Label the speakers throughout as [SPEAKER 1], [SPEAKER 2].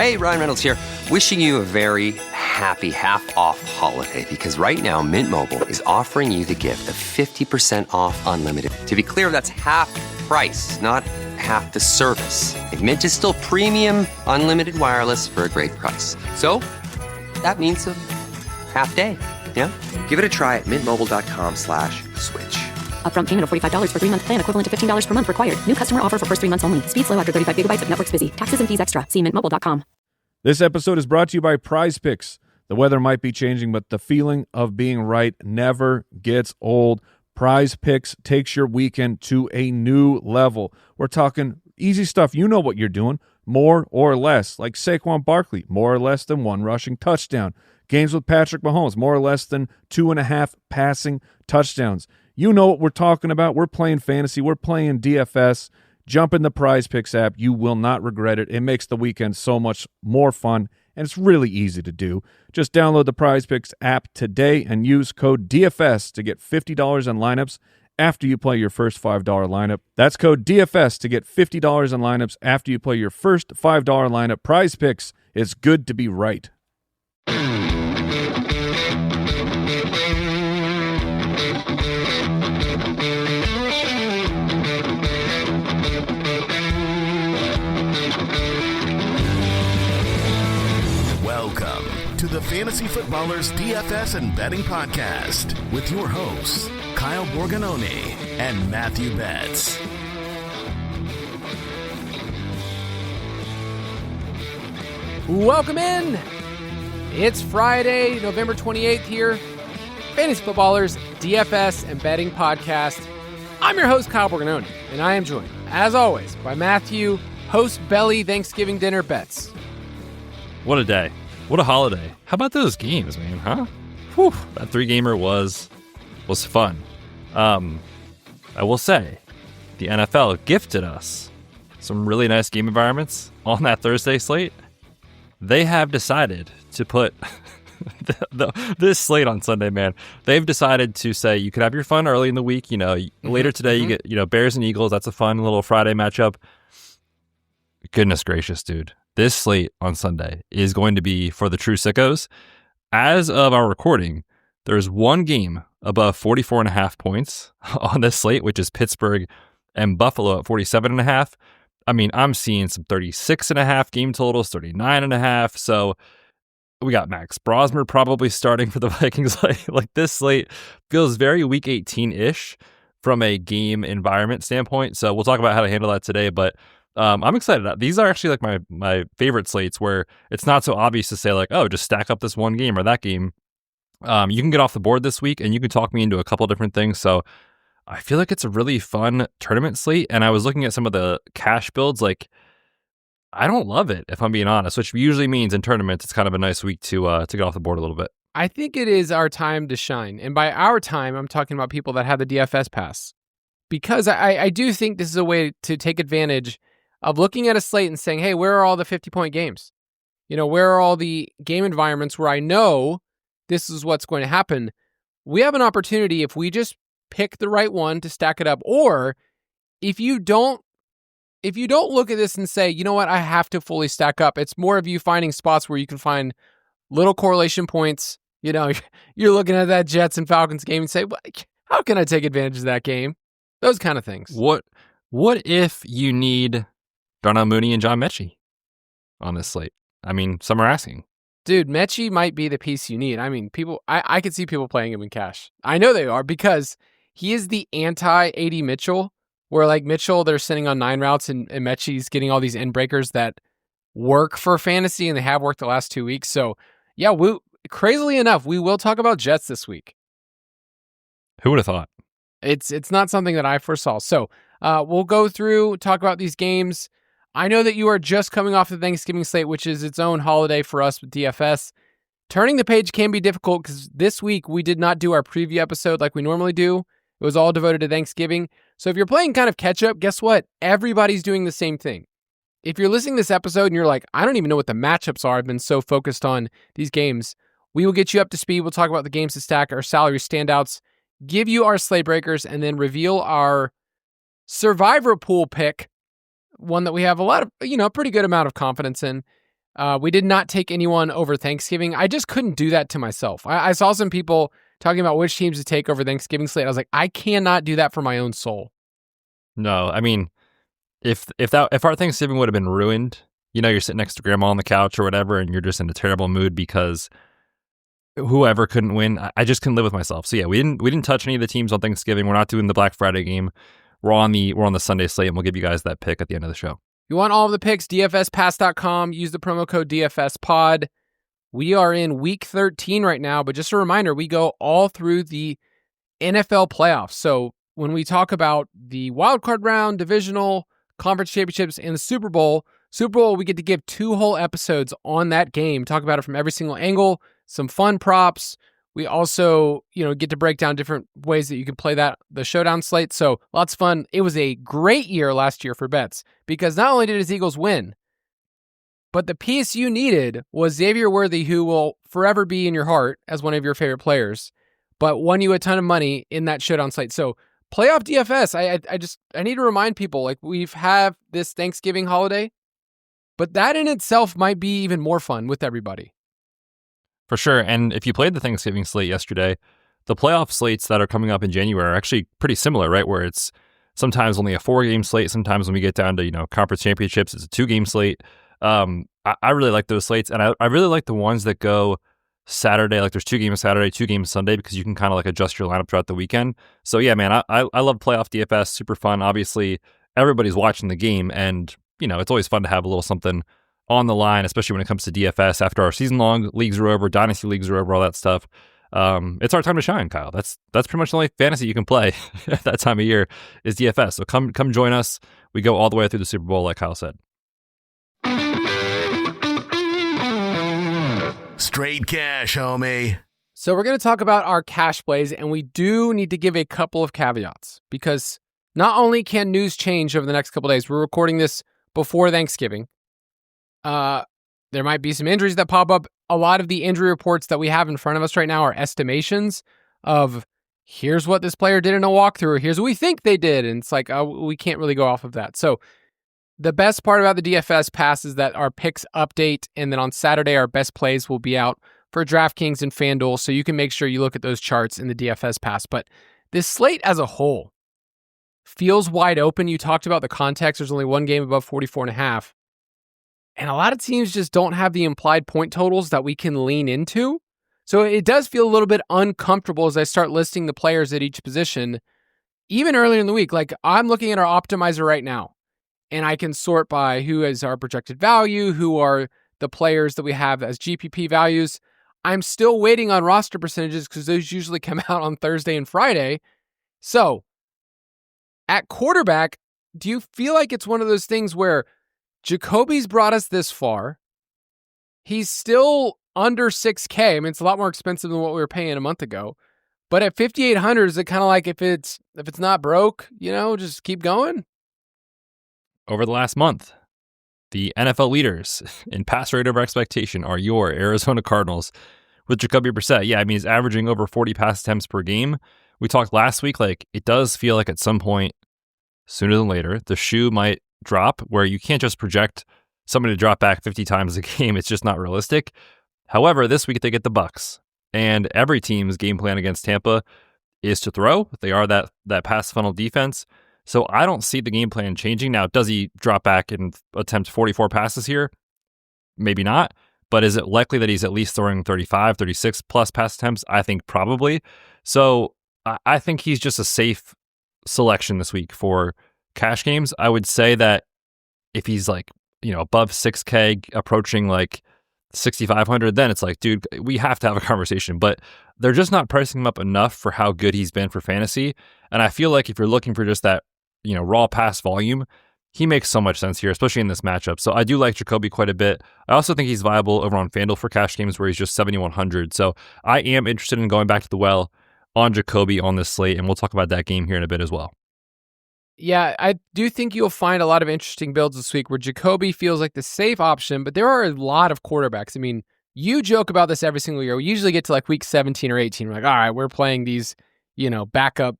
[SPEAKER 1] Hey, Ryan Reynolds here. Wishing you a very happy half-off holiday because right now Mint Mobile is offering you the gift of 50% off unlimited. To be clear, that's half price, not half the service. And Mint is still premium unlimited wireless for a great price. So that means a half day, yeah? Give it a try at mintmobile.com/switch.
[SPEAKER 2] Upfront payment of $45 for 3-month plan, equivalent to $15 per month required. New customer offer for first 3 months only. Speed slow after 35 gigabytes if network's busy. Taxes and fees extra. See mintmobile.com.
[SPEAKER 3] This episode is brought to you by PrizePicks. The weather might be changing, but the feeling of being right never gets old. PrizePicks takes your weekend to a new level. We're talking easy stuff. You know what you're doing. More or less. Like Saquon Barkley, more or less than 1 rushing touchdown. Games with Patrick Mahomes, more or less than 2.5 passing touchdowns. You know what we're talking about. We're playing fantasy. We're playing DFS. Jump in the PrizePicks app. You will not regret it. It makes the weekend so much more fun, and it's really easy to do. Just download the PrizePicks app today and use code DFS to get $50 on lineups after you play your first $5 lineup. That's code DFS to get $50 on lineups after you play your first $5 lineup. PrizePicks is good to be right.
[SPEAKER 4] To the Fantasy Footballers DFS and Betting Podcast with your hosts, Kyle Borganoni and Matthew Betz.
[SPEAKER 5] Welcome in. It's Friday, November 28th here. Fantasy Footballers DFS and Betting Podcast. I'm your host, Kyle Borganoni, and I am joined, as always, by Matthew, host Belly Thanksgiving Dinner Betz.
[SPEAKER 6] What a day. What a holiday. How about those games, man, huh? Whew, that 3-gamer was fun. I will say, the NFL gifted us some really nice game environments on that Thursday slate. They have decided to put this slate on Sunday, man. They've decided to say you could have your fun early in the week. You know, later today you get Bears and Eagles. That's a fun little Friday matchup. Goodness gracious, dude. This slate on Sunday is going to be for the true sickos. As of our recording, there's one game above 44.5 points on this slate, which is Pittsburgh and Buffalo at 47.5. I mean, I'm seeing some 36.5 game totals, 39.5. So we got Max Brosmer probably starting for the Vikings. Like this slate feels very week 18-ish from a game environment standpoint. So we'll talk about how to handle that today, but I'm excited. These are actually like my favorite slates where it's not so obvious to say like, oh, just stack up this one game or that game. You can get off the board this week and you can talk me into a couple different things. So I feel like it's a really fun tournament slate. And I was looking at some of the cash builds. Like, I don't love it, if I'm being honest, which usually means in tournaments, it's kind of a nice week to get off the board a little bit.
[SPEAKER 5] I think it is our time to shine. And by our time, I'm talking about people that have the DFS pass. Because I do think this is a way to take advantage of looking at a slate and saying, hey, where are all the 50-point games? You know, where are all the game environments where I know this is what's going to happen? We have an opportunity if we just pick the right one to stack it up. Or if you don't look at this and say, you know what, I have to fully stack up. It's more of you finding spots where you can find little correlation points. You know, you're looking at that Jets and Falcons game and say, well, how can I take advantage of that game? Those kind of things.
[SPEAKER 6] What if you need Darnell Mooney and John Mechie on this slate? I mean, some are asking.
[SPEAKER 5] Dude, Mechie might be the piece you need. I mean, I could see people playing him in cash. I know they are because he is the anti-AD Mitchell, where like Mitchell, they're sitting on 9 routes and Mechie's getting all these end breakers that work for fantasy and they have worked the last 2 weeks. So yeah, crazily enough, we will talk about Jets this week.
[SPEAKER 6] Who would have thought?
[SPEAKER 5] It's not something that I foresaw. So we'll go through, talk about these games. I know that you are just coming off the Thanksgiving slate, which is its own holiday for us with DFS. Turning the page can be difficult because this week we did not do our preview episode like we normally do. It was all devoted to Thanksgiving. So if you're playing kind of catch up, guess what? Everybody's doing the same thing. If you're listening to this episode and you're like, I don't even know what the matchups are, I've been so focused on these games, we will get you up to speed. We'll talk about the games to stack, our salary standouts, give you our slate breakers, and then reveal our survivor pool pick, one that we have a lot of, pretty good amount of confidence in. We did not take anyone over Thanksgiving. I just couldn't do that to myself. I saw some people talking about which teams to take over Thanksgiving slate. I was like, I cannot do that for my own soul.
[SPEAKER 6] No, I mean, if our Thanksgiving would have been ruined, you're sitting next to grandma on the couch or whatever, and you're just in a terrible mood because whoever couldn't win, I just couldn't live with myself. So yeah, we didn't touch any of the teams on Thanksgiving. We're not doing the Black Friday game. We're on the Sunday slate, and we'll give you guys that pick at the end of the show.
[SPEAKER 5] You want all of the picks, DFSpass.com. Use the promo code DFSPod. We are in week 13 right now, but just a reminder, we go all through the NFL playoffs. So when we talk about the wildcard round, divisional, conference championships, and the Super Bowl, we get to give 2 whole episodes on that game, talk about it from every single angle, some fun props. We also, get to break down different ways that you can play the showdown slate. So lots of fun. It was a great year last year for bets because not only did his Eagles win, but the piece you needed was Xavier Worthy, who will forever be in your heart as one of your favorite players, but won you a ton of money in that showdown slate. So playoff DFS, I need to remind people, like, we've had this Thanksgiving holiday, but that in itself might be even more fun with everybody.
[SPEAKER 6] For sure. And if you played the Thanksgiving slate yesterday, the playoff slates that are coming up in January are actually pretty similar, right? Where it's sometimes only a 4-game slate. Sometimes when we get down to, conference championships, it's a 2-game slate. I really like those slates. And I really like the ones that go Saturday. Like there's 2 games Saturday, 2 games Sunday, because you can kind of like adjust your lineup throughout the weekend. So yeah, man, I love playoff DFS. Super fun. Obviously, everybody's watching the game, and, it's always fun to have a little something on the line, especially when it comes to DFS after our season-long leagues are over, dynasty leagues are over, all that stuff. It's our time to shine, Kyle. That's pretty much the only fantasy you can play at that time of year is DFS. So come join us. We go all the way through the Super Bowl, like Kyle said.
[SPEAKER 4] Straight cash, homie.
[SPEAKER 5] So we're going to talk about our cash plays, and we do need to give a couple of caveats because not only can news change over the next couple of days, we're recording this before Thanksgiving. There might be some injuries that pop up. A lot of the injury reports that we have in front of us right now are estimations of here's what this player did in a walkthrough, or here's what we think they did. And it's like, we can't really go off of that. So the best part about the DFS pass is that our picks update, and then on Saturday, our best plays will be out for DraftKings and FanDuel. So you can make sure you look at those charts in the DFS pass. But this slate as a whole feels wide open. You talked about the context. There's only 1 game above 44.5. And a lot of teams just don't have the implied point totals that we can lean into. So it does feel a little bit uncomfortable as I start listing the players at each position, even earlier in the week. Like, I'm looking at our optimizer right now, and I can sort by who is our projected value, who are the players that we have as GPP values. I'm still waiting on roster percentages because those usually come out on Thursday and Friday. So at quarterback, do you feel like it's one of those things where Jacoby's brought us this far? He's still under 6K. I mean, it's a lot more expensive than what we were paying a month ago. But at 5,800, is it kind of like if it's not broke, just keep going?
[SPEAKER 6] Over the last month, the NFL leaders in pass rate over expectation are your Arizona Cardinals with Jacoby Brissett. Yeah, I mean, he's averaging over 40 pass attempts per game. We talked last week, like, it does feel like at some point, sooner than later, the shoe might drop where you can't just project somebody to drop back 50 times a game. It's just not realistic. However, this week they get the Bucks, and every team's game plan against Tampa is to throw. They are that pass funnel defense. So I don't see the game plan changing. Now, does he drop back and attempt 44 passes here? Maybe not. But is it likely that he's at least throwing 35, 36 plus pass attempts? I think probably. So I think he's just a safe selection this week for cash games. I would say that if he's like, above 6K, approaching like 6,500, then it's like, dude, we have to have a conversation. But they're just not pricing him up enough for how good he's been for fantasy. And I feel like if you're looking for just that, raw pass volume, he makes so much sense here, especially in this matchup. So I do like Jacoby quite a bit. I also think he's viable over on FanDuel for cash games where he's just 7,100. So I am interested in going back to the well on Jacoby on this slate, and we'll talk about that game here in a bit as well.
[SPEAKER 5] Yeah, I do think you'll find a lot of interesting builds this week where Jacoby feels like the safe option, but there are a lot of quarterbacks. I mean, you joke about this every single year. We usually get to like week 17 or 18. We're like, all right, we're playing these, backup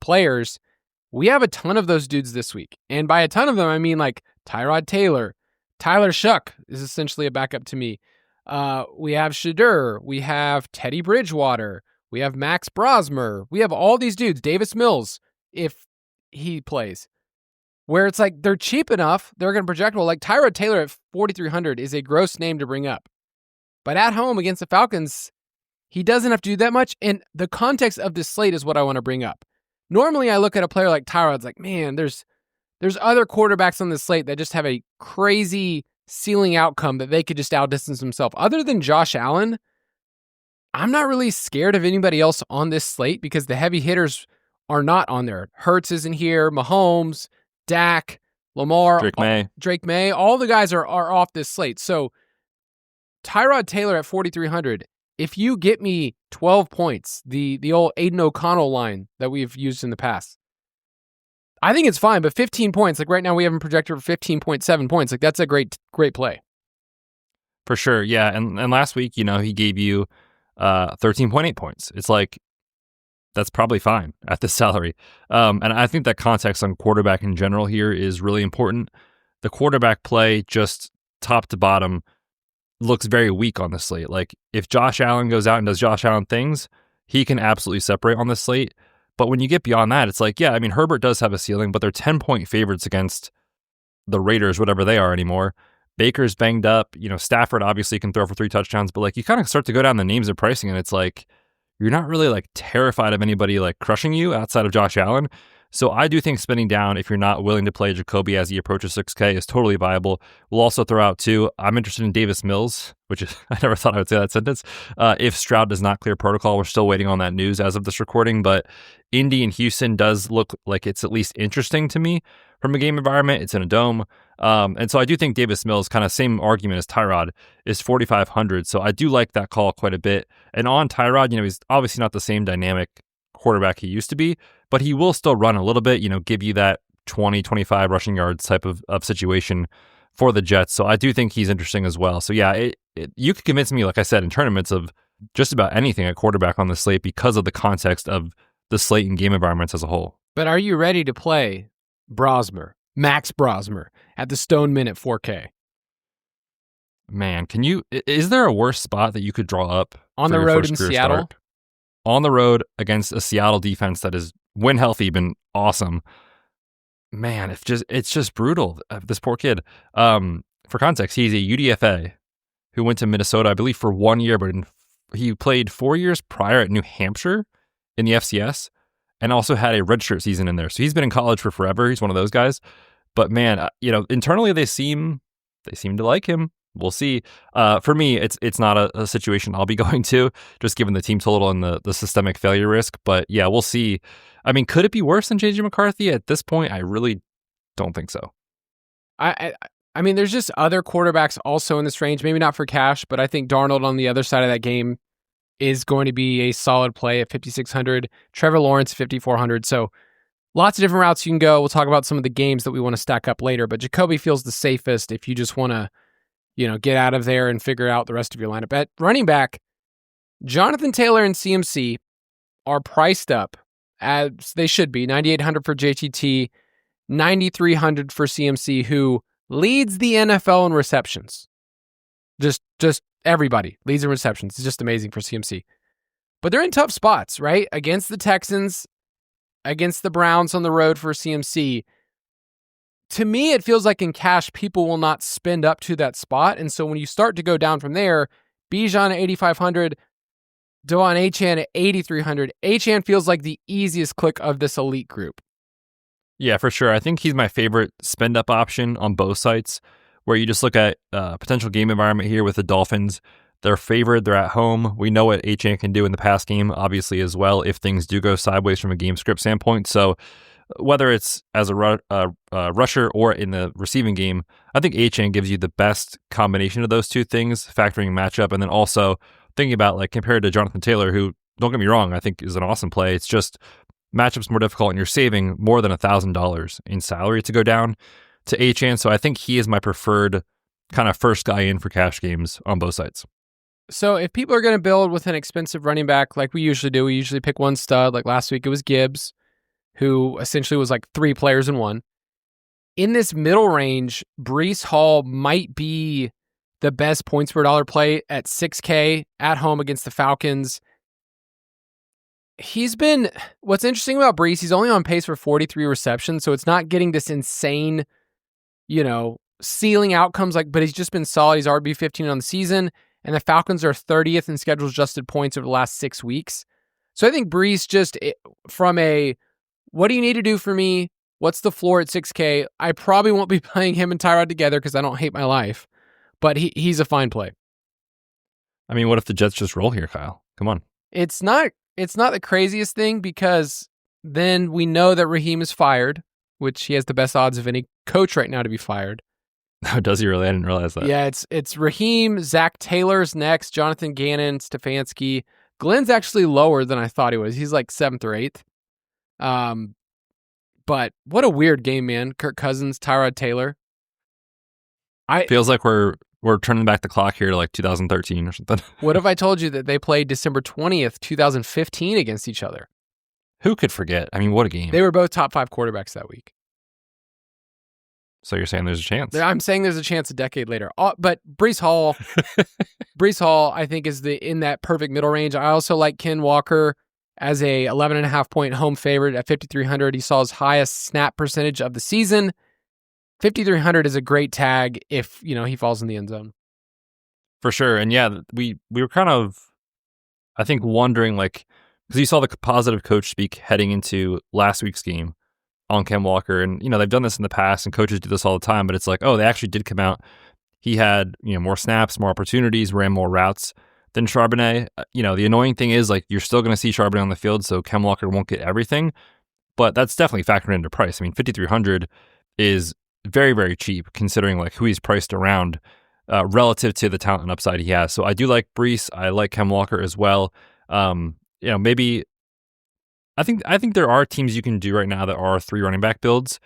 [SPEAKER 5] players. We have a ton of those dudes this week. And by a ton of them, I mean like Tyrod Taylor, Tyler Shuck is essentially a backup to me. We have Shadur. We have Teddy Bridgewater. We have Max Brosmer. We have all these dudes. Davis Mills, if he plays. Where it's like they're cheap enough, they're going to project well. Like Tyrod Taylor at 4,300 is a gross name to bring up. But at home against the Falcons, he doesn't have to do that much. And the context of this slate is what I want to bring up. Normally, I look at a player like Tyrod, it's like, man, there's other quarterbacks on this slate that just have a crazy ceiling outcome that they could just outdistance themselves. Other than Josh Allen, I'm not really scared of anybody else on this slate because the heavy hitters are not on there. Hurts isn't here, Mahomes, Dak, Lamar, Drake May, all the guys are off this slate. So Tyrod Taylor at 4,300, if you get me 12 points, the old Aiden O'Connell line that we've used in the past, I think it's fine, but 15 points, like right now we have him projected for 15.7 points. Like that's a great play.
[SPEAKER 6] For sure, yeah. And last week, he gave you 13.8 points. It's like, that's probably fine at this salary. And I think that context on quarterback in general here is really important. The quarterback play, just top to bottom, looks very weak on the slate. Like if Josh Allen goes out and does Josh Allen things, he can absolutely separate on the slate. But when you get beyond that, it's like, yeah, I mean, Herbert does have a ceiling, but they're 10-point favorites against the Raiders, whatever they are anymore. Baker's banged up. Stafford obviously can throw for 3 touchdowns, but like you kind of start to go down the names of pricing and it's like, you're not really like terrified of anybody like crushing you outside of Josh Allen. So I do think spending down if you're not willing to play Jacoby as he approaches 6K is totally viable. We'll also throw out too, I'm interested in Davis Mills, which is, I never thought I would say that sentence. If Stroud does not clear protocol, we're still waiting on that news as of this recording, but Indy and Houston does look like it's at least interesting to me from a game environment. It's in a dome. And so I do think Davis Mills, kind of same argument as Tyrod, is 4,500. So I do like that call quite a bit. And on Tyrod, he's obviously not the same dynamic quarterback he used to be, but he will still run a little bit, give you that 20, 25 rushing yards type of situation for the Jets. So I do think he's interesting as well. So yeah, you could convince me, like I said, in tournaments of just about anything at quarterback on the slate because of the context of the slate and game environments as a whole.
[SPEAKER 5] But are you ready to play Max Brosmer at the Stone Min at 4K?
[SPEAKER 6] Man, is there a worse spot that you could draw up
[SPEAKER 5] on the road in Seattle?
[SPEAKER 6] Start? On the road against a Seattle defense that is, when healthy, been awesome. Man, it's just brutal. This poor kid. For context, he's a UDFA who went to Minnesota, I believe, for 1 year, but he played 4 years prior at New Hampshire in the FCS and also had a redshirt season in there. So he's been in college for forever. He's one of those guys. But man, internally they seem to like him. We'll see. For me, it's not a situation I'll be going to, just given the team total and the systemic failure risk. But yeah, we'll see. I mean, could it be worse than JJ McCarthy at this point? I really don't think so.
[SPEAKER 5] I mean, there's just other quarterbacks also in this range. Maybe not for cash, but I think Darnold on the other side of that game is going to be a solid play at 5,600. Trevor Lawrence 5,400. So lots of different routes you can go. We'll talk about some of the games that we want to stack up later. But Jacoby feels the safest if you just want to, get out of there and figure out the rest of your lineup. At running back, Jonathan Taylor and CMC are priced up as they should be. 9,800 for JTT, 9,300 for CMC, who leads the NFL in receptions. Just everybody leads in receptions. It's just amazing for CMC. But they're in tough spots, right? Against the Texans, against the Browns on the road for CMC. To me, it feels like in cash, people will not spend up to that spot. And so when you start to go down from there, Bijan at 8,500, De'Von Achane at 8,300. Achane feels like the easiest click of this elite group.
[SPEAKER 6] Yeah, for sure. I think he's my favorite spend up option on both sites, where you just look at potential game environment here with the Dolphins. They're favored. They're at home. We know what Achane can do in the pass game, obviously, as well, if things do go sideways from a game script standpoint. So whether it's as a rusher or in the receiving game, I think Achane gives you the best combination of those two things, factoring matchup, and then also thinking about like compared to Jonathan Taylor, who, don't get me wrong, I think is an awesome play. It's just matchup's more difficult, and you're saving more than $1,000 in salary to go down to Achane. So I think he is my preferred kind of first guy in for cash games on both sides.
[SPEAKER 5] So if people are going to build with an expensive running back like we usually do, we usually pick one stud. Like last week it was Gibbs, who essentially was like 3 players in one. in this middle range, Breece Hall might be the best points per dollar play at 6K at home against the Falcons. What's interesting about Breece, he's only on pace for 43 receptions, so it's not getting this insane, ceiling outcomes, but he's just been solid. He's RB15 on the season, and the Falcons are 30th in schedule adjusted points over the last 6 weeks. So I think Breece, just from what do you need to do for me? What's the floor at 6K? I probably won't be playing him and Tyrod together because I don't hate my life, but he's a fine play.
[SPEAKER 6] I mean, what if the Jets just roll here, Kyle? Come on.
[SPEAKER 5] It's not the craziest thing, because then we know that Raheem is fired, which he has the best odds of any coach right now to be fired.
[SPEAKER 6] Oh, does he really? I didn't realize that.
[SPEAKER 5] Yeah, it's Raheem, Zach Taylor's next, Jonathan Gannon, Stefanski. Glenn's actually lower than I thought he was. He's like 7th or 8th. But what a weird game, man. Kirk Cousins, Tyrod Taylor.
[SPEAKER 6] Feels like we're turning back the clock here to like 2013 or something.
[SPEAKER 5] What if I told you that they played December 20th, 2015 against each other?
[SPEAKER 6] Who could forget? I mean, what a game.
[SPEAKER 5] They were both top 5 quarterbacks that week.
[SPEAKER 6] So you're saying there's a chance?
[SPEAKER 5] I'm saying there's a chance a decade later. But Breece Hall, I think, is in that perfect middle range. I also like Ken Walker as a 11.5 point home favorite at 5,300. He saw his highest snap percentage of the season. 5,300 is a great tag if he falls in the end zone.
[SPEAKER 6] For sure. And yeah, we were kind of, I think, wondering, because you saw the positive coach speak heading into last week's game on Ken Walker, and they've done this in the past, and coaches do this all the time, but it's like, oh, they actually did come out. He had more snaps, more opportunities, ran more routes than Charbonnet. The annoying thing is, you're still going to see Charbonnet on the field, so Ken Walker won't get everything, but that's definitely factored into price. I mean, 5,300 is very, very cheap considering who he's priced around relative to the talent and upside he has. So I do like Breece. I like Ken Walker as well. Maybe I think there are teams you can do right now that are 3 running back builds,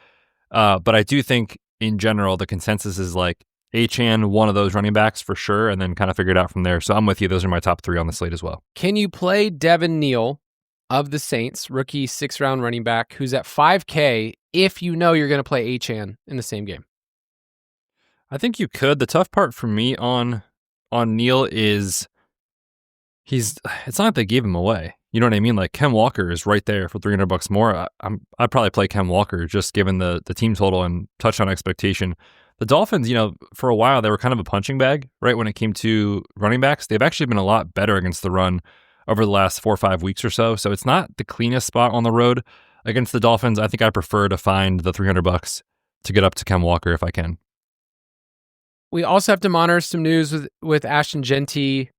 [SPEAKER 6] but I do think in general the consensus is Achane, one of those running backs for sure, and then kind of figure it out from there. So I'm with you. Those are my top 3 on the slate as well.
[SPEAKER 5] Can you play Devin Neal of the Saints, rookie 6th-round running back, who's at 5K, if you're going to play Achane in the same game?
[SPEAKER 6] I think you could. The tough part for me on Neal is it's not like they gave him away. You know what I mean? Ken Walker is right there for $300 more. I'd probably play Ken Walker just given the team total and touchdown expectation. The Dolphins, for a while they were kind of a punching bag, right? When it came to running backs, they've actually been a lot better against the run over the last 4 or 5 weeks or so. So it's not the cleanest spot on the road against the Dolphins. I think I prefer to find the $300 to get up to Ken Walker if I can.
[SPEAKER 5] We also have to monitor some news with Ashton Genty.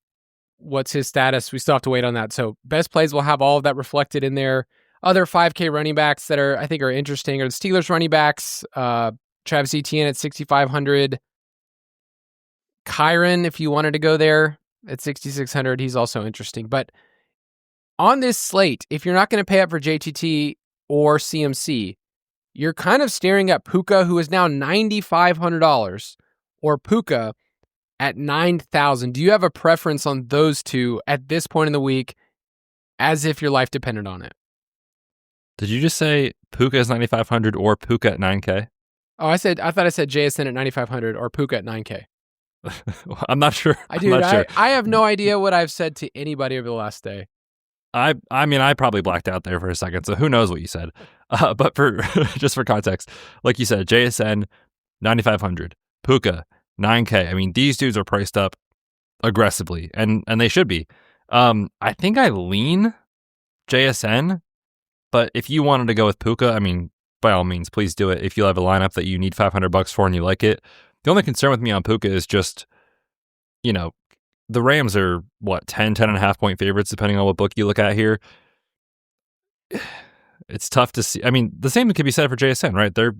[SPEAKER 5] What's his status? We still have to wait on that. So best plays will have all of that reflected in there. Other 5K running backs that I think are interesting are the Steelers running backs. Travis Etienne at 6,500. Kyron, if you wanted to go there, at 6,600. He's also interesting. But on this slate, if you're not going to pay up for JTT or CMC, you're kind of staring at Puka, who is now $9,500, or Puka at 9,000. Do you have a preference on those two at this point in the week, as if your life depended on it?
[SPEAKER 6] Did you just say Puka is 9,500 or Puka at 9K?
[SPEAKER 5] Oh, I thought I said JSN at 9,500 or Puka at 9K.
[SPEAKER 6] I'm not sure.
[SPEAKER 5] I have no idea what I've said to anybody over the last day.
[SPEAKER 6] I mean, I probably blacked out there for a second, so who knows what you said. But for just for context, like you said, JSN 9,500, Puka 9K. I mean, these dudes are priced up aggressively, and they should be. I think I lean JSN, but if you wanted to go with Puka, I mean, by all means, please do it. If you have a lineup that you need $500 for and you like it. The only concern with me on Puka is just, the Rams are, 10.5 point favorites, depending on what book you look at here. It's tough to see. I mean, the same could be said for JSN, right? They're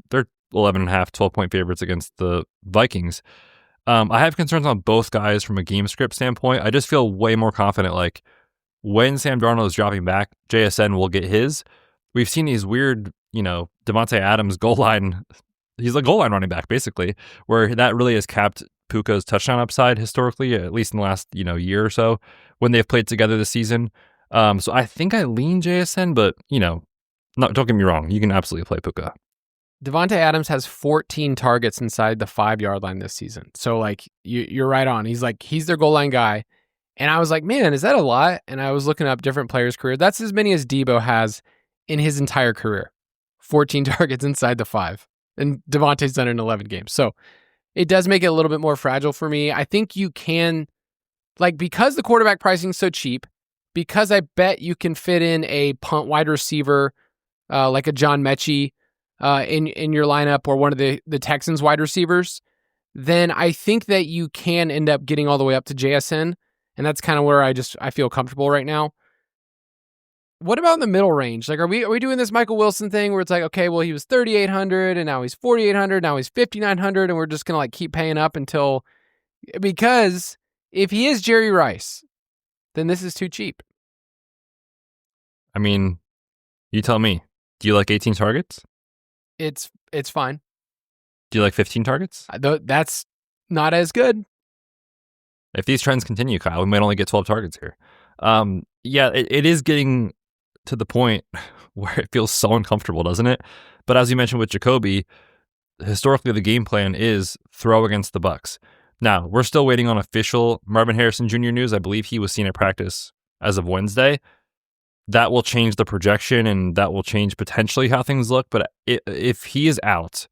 [SPEAKER 6] 11.5, 12 point favorites against the Vikings. I have concerns on both guys from a game script standpoint. I just feel way more confident, when Sam Darnold is dropping back, JSN will get his. We've seen these weird, Devontae Adams goal line. He's a goal line running back, basically, where that really has capped Puka's touchdown upside historically, at least in the last, year or so when they've played together this season. So I think I lean JSN, but, don't get me wrong. You can absolutely play Puka.
[SPEAKER 5] Devontae Adams has 14 targets inside the 5-yard line this season. So like you're right on. He's their goal line guy. And I was like, man, is that a lot? And I was looking up different players' career. That's as many as Debo has in his entire career. 14 targets inside the 5. And Devontae's done it in 11 games. So it does make it a little bit more fragile for me. I think you can, like, because the quarterback pricing is so cheap, because I bet you can fit in a punt wide receiver like a John Mechie in your lineup, or one of the Texans wide receivers, then I think that you can end up getting all the way up to JSN. And that's kind of where I feel comfortable right now. What about in the middle range? Like, are we doing this Michael Wilson thing where it's like, okay, well, he was 3,800 and now he's 4,800, now he's 5,900, and we're just going to like keep paying up because if he is Jerry Rice, then this is too cheap.
[SPEAKER 6] I mean, you tell me. Do you like 18 targets?
[SPEAKER 5] It's fine.
[SPEAKER 6] Do you like 15 targets?
[SPEAKER 5] That's not as good.
[SPEAKER 6] If these trends continue, Kyle, we might only get 12 targets here. Yeah, it is getting to the point where it feels so uncomfortable, doesn't it? But as you mentioned with Jacoby, historically the game plan is throw against the Bucs. Now, we're still waiting on official Marvin Harrison Jr. news. I believe he was seen at practice as of Wednesday. That will change the projection, and that will change potentially how things look. But if he is out,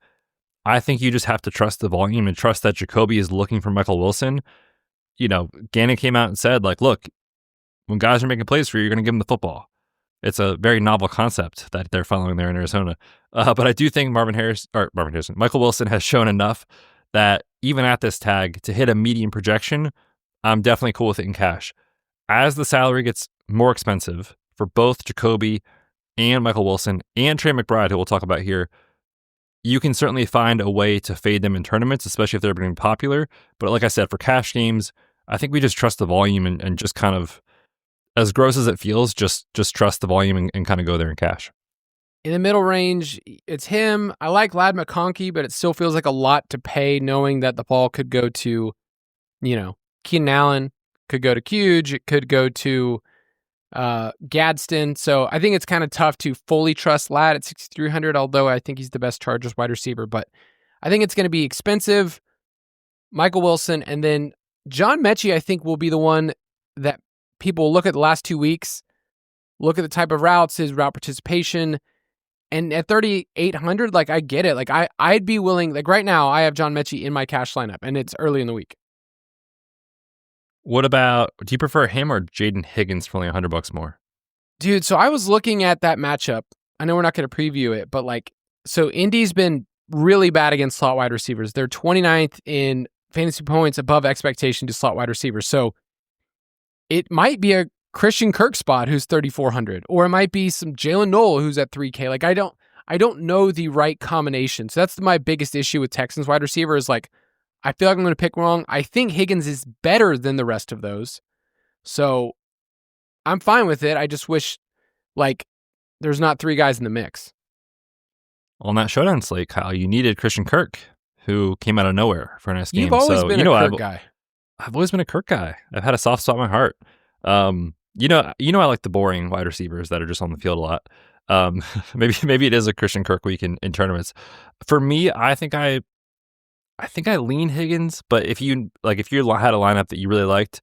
[SPEAKER 6] I think you just have to trust the volume and trust that Jacoby is looking for Michael Wilson. You know, Gannon came out and said, like, look, when guys are making plays for you, you're going to give them the football. It's a very novel concept that they're following there in Arizona. But I do think Michael Wilson has shown enough that even at this tag, to hit a median projection, I'm definitely cool with it in cash. As the salary gets more expensive for both Jacoby and Michael Wilson and Trey McBride, who we'll talk about here, you can certainly find a way to fade them in tournaments, especially if they're being popular. But like I said, for cash games, I think we just trust the volume and just kind of, as gross as it feels, just trust the volume and kind of go there in cash.
[SPEAKER 5] In the middle range, it's him. I like Ladd McConkey, but it still feels like a lot to pay, knowing that the ball could go to, Keenan Allen, could go to Huge, it could go to Gadsden. So I think it's kind of tough to fully trust Ladd at 6,300, although I think he's the best Chargers wide receiver. But I think it's going to be expensive. Michael Wilson, and then John Mechie, I think, will be the one that people will look at the last 2 weeks, look at the type of routes, his route participation, and at 3,800, like, I get it. Like, I'd be willing, like, right now, I have John Mechie in my cash lineup, and it's early in the week.
[SPEAKER 6] What about, do you prefer him or Jaden Higgins for only $100 more?
[SPEAKER 5] Dude, so I was looking at that matchup. I know we're not going to preview it, but like, so Indy's been really bad against slot wide receivers. They're 29th in fantasy points above expectation to slot wide receivers. So it might be a Christian Kirk spot who's 3,400, or it might be some Jalen Noel who's at 3K. Like, I don't know the right combination. So that's my biggest issue with Texans wide receiver is like, I feel like I'm going to pick wrong. I think Higgins is better than the rest of those. So I'm fine with it. I just wish, like, there's not 3 guys in the mix.
[SPEAKER 6] On that showdown slate, Kyle, you needed Christian Kirk, who came out of nowhere for a nice game.
[SPEAKER 5] You've always been a Kirk guy.
[SPEAKER 6] I've always been a Kirk guy. I've had a soft spot in my heart. I like the boring wide receivers that are just on the field a lot. Maybe it is a Christian Kirk week in tournaments. For me, I think I lean Higgins, but if you had a lineup that you really liked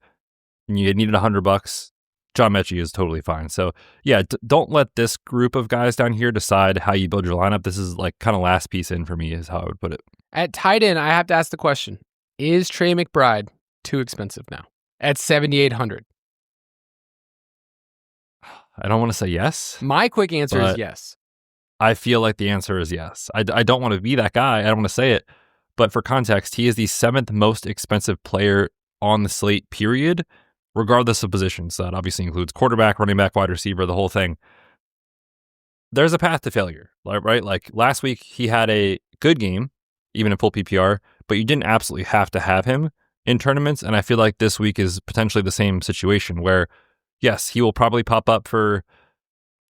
[SPEAKER 6] and you needed $100, John Mechie is totally fine. So yeah, don't let this group of guys down here decide how you build your lineup. This is like kind of last piece in for me is how I would put it.
[SPEAKER 5] At tight end, I have to ask the question, is Trey McBride too expensive now at 7,800?
[SPEAKER 6] I don't want to say yes.
[SPEAKER 5] My quick answer is yes.
[SPEAKER 6] I feel like the answer is yes. I don't want to be that guy. I don't want to say it. But for context, he is the 7th most expensive player on the slate, period, regardless of positions. So that obviously includes quarterback, running back, wide receiver, the whole thing. There's a path to failure, right? Like last week, he had a good game, even in full PPR, but you didn't absolutely have to have him in tournaments. And I feel like this week is potentially the same situation where, yes, he will probably pop up for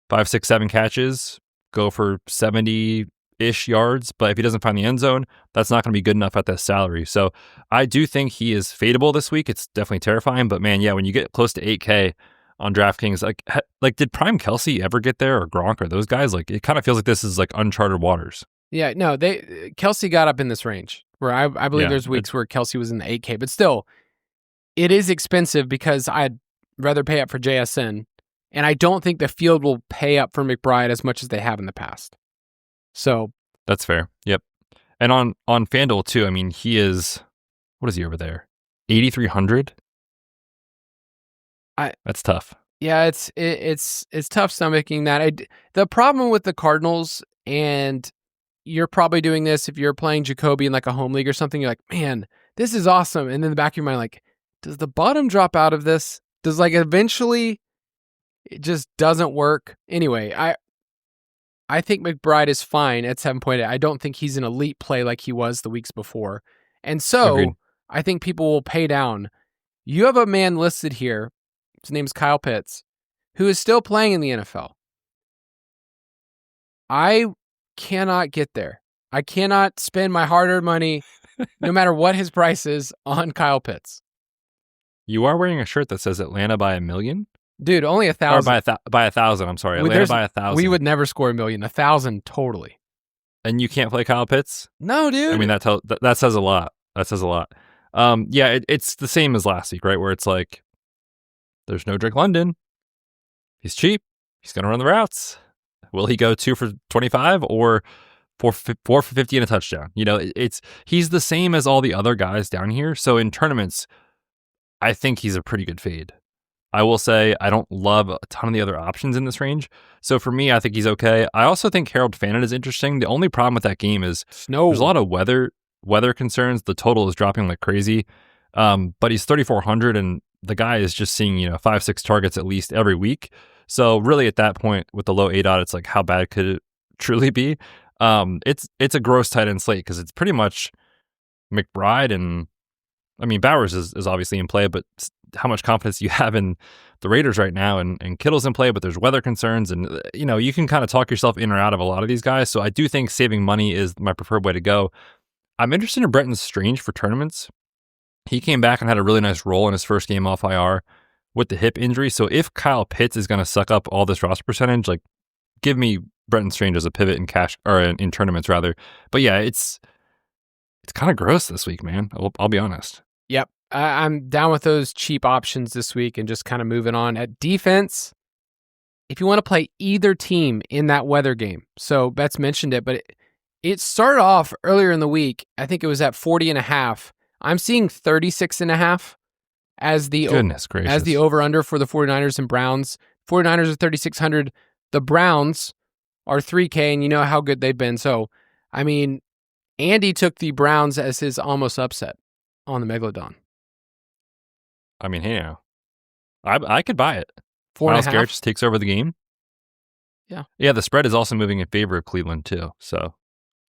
[SPEAKER 6] 5, 6, 7 catches, go for 70-ish yards, but if he doesn't find the end zone, that's not going to be good enough at this salary. So I do think he is fadeable this week. It's definitely terrifying, but man, yeah, when you get close to 8K on DraftKings, like did Prime Kelsey ever get there, or Gronk, or those guys? Like, it kind of feels like this is like uncharted waters.
[SPEAKER 5] Yeah, no, Kelsey got up in this range where I believe there's weeks where Kelsey was in the 8K, but still, it is expensive because I'd rather pay up for JSN, and I don't think the field will pay up for McBride as much as they have in the past. So
[SPEAKER 6] that's fair. Yep. And on FanDuel too, I mean, he is, what is he over there? 8,300. That's tough.
[SPEAKER 5] Yeah, it's tough stomaching that. The problem with the Cardinals, and you're probably doing this if you're playing Jacoby in like a home league or something, you're like, man, this is awesome. And then in the back of your mind, like, does the bottom drop out of this? Does like eventually it just doesn't work? Anyway, I think McBride is fine at 7.8. I don't think he's an elite play like he was the weeks before. And so
[SPEAKER 6] Agreed.
[SPEAKER 5] I think people will pay down. You have a man listed here, his name is Kyle Pitts, who is still playing in the NFL. I cannot get there. I cannot spend my hard-earned money, no matter what his price is, on Kyle Pitts.
[SPEAKER 6] You are wearing a shirt that says Atlanta by 1,000,000?
[SPEAKER 5] Dude, only 1,000.
[SPEAKER 6] Or by 1,000, I'm sorry. Atlanta by 1,000.
[SPEAKER 5] We would never score 1,000,000. 1,000 totally.
[SPEAKER 6] And you can't play Kyle Pitts?
[SPEAKER 5] No, dude.
[SPEAKER 6] I mean, that says a lot. That says a lot. Yeah, it's the same as last week, right? Where it's like, there's no Drake London. He's cheap. He's going to run the routes. Will he go 2 for 25 or 4 for 50 and a touchdown? You know, he's the same as all the other guys down here. So in tournaments, I think he's a pretty good fade. I will say I don't love a ton of the other options in this range. So for me, I think he's okay. I also think Harold Fannin is interesting. The only problem with that game is
[SPEAKER 5] snow.
[SPEAKER 6] There's a lot of weather concerns. The total is dropping like crazy. But he's 3,400 and the guy is just seeing, 5-6 targets at least every week. So really at that point with the low ADOT, it's like, how bad could it truly be? It's a gross tight end slate because it's pretty much McBride and, I mean, Bowers is obviously in play, but how much confidence you have in the Raiders right now, and Kittle's in play, but there's weather concerns, and you can kind of talk yourself in or out of a lot of these guys. So I do think saving money is my preferred way to go. I'm interested in Brenton Strange for tournaments. He came back and had a really nice role in his first game off IR with the hip injury. So if Kyle Pitts is going to suck up all this roster percentage, like give me Brenton Strange as a pivot in cash or in tournaments rather. But yeah, it's kind of gross this week, man. I'll be honest.
[SPEAKER 5] Yep. I'm down with those cheap options this week and just kind of moving on. At defense, if you want to play either team in that weather game, so Betz mentioned it, but it started off earlier in the week. I think it was at 40.5. I'm seeing 36.5 as the
[SPEAKER 6] goodness gracious,
[SPEAKER 5] as the over-under for the 49ers and Browns. 49ers are 3,600. The Browns are 3K, and you know how good they've been. So, I mean, Andy took the Browns as his almost upset on the Megalodon.
[SPEAKER 6] I mean, hey, I could buy it.
[SPEAKER 5] 4.5.
[SPEAKER 6] Myles Garrett just takes over the game.
[SPEAKER 5] Yeah.
[SPEAKER 6] The spread is also moving in favor of Cleveland too. So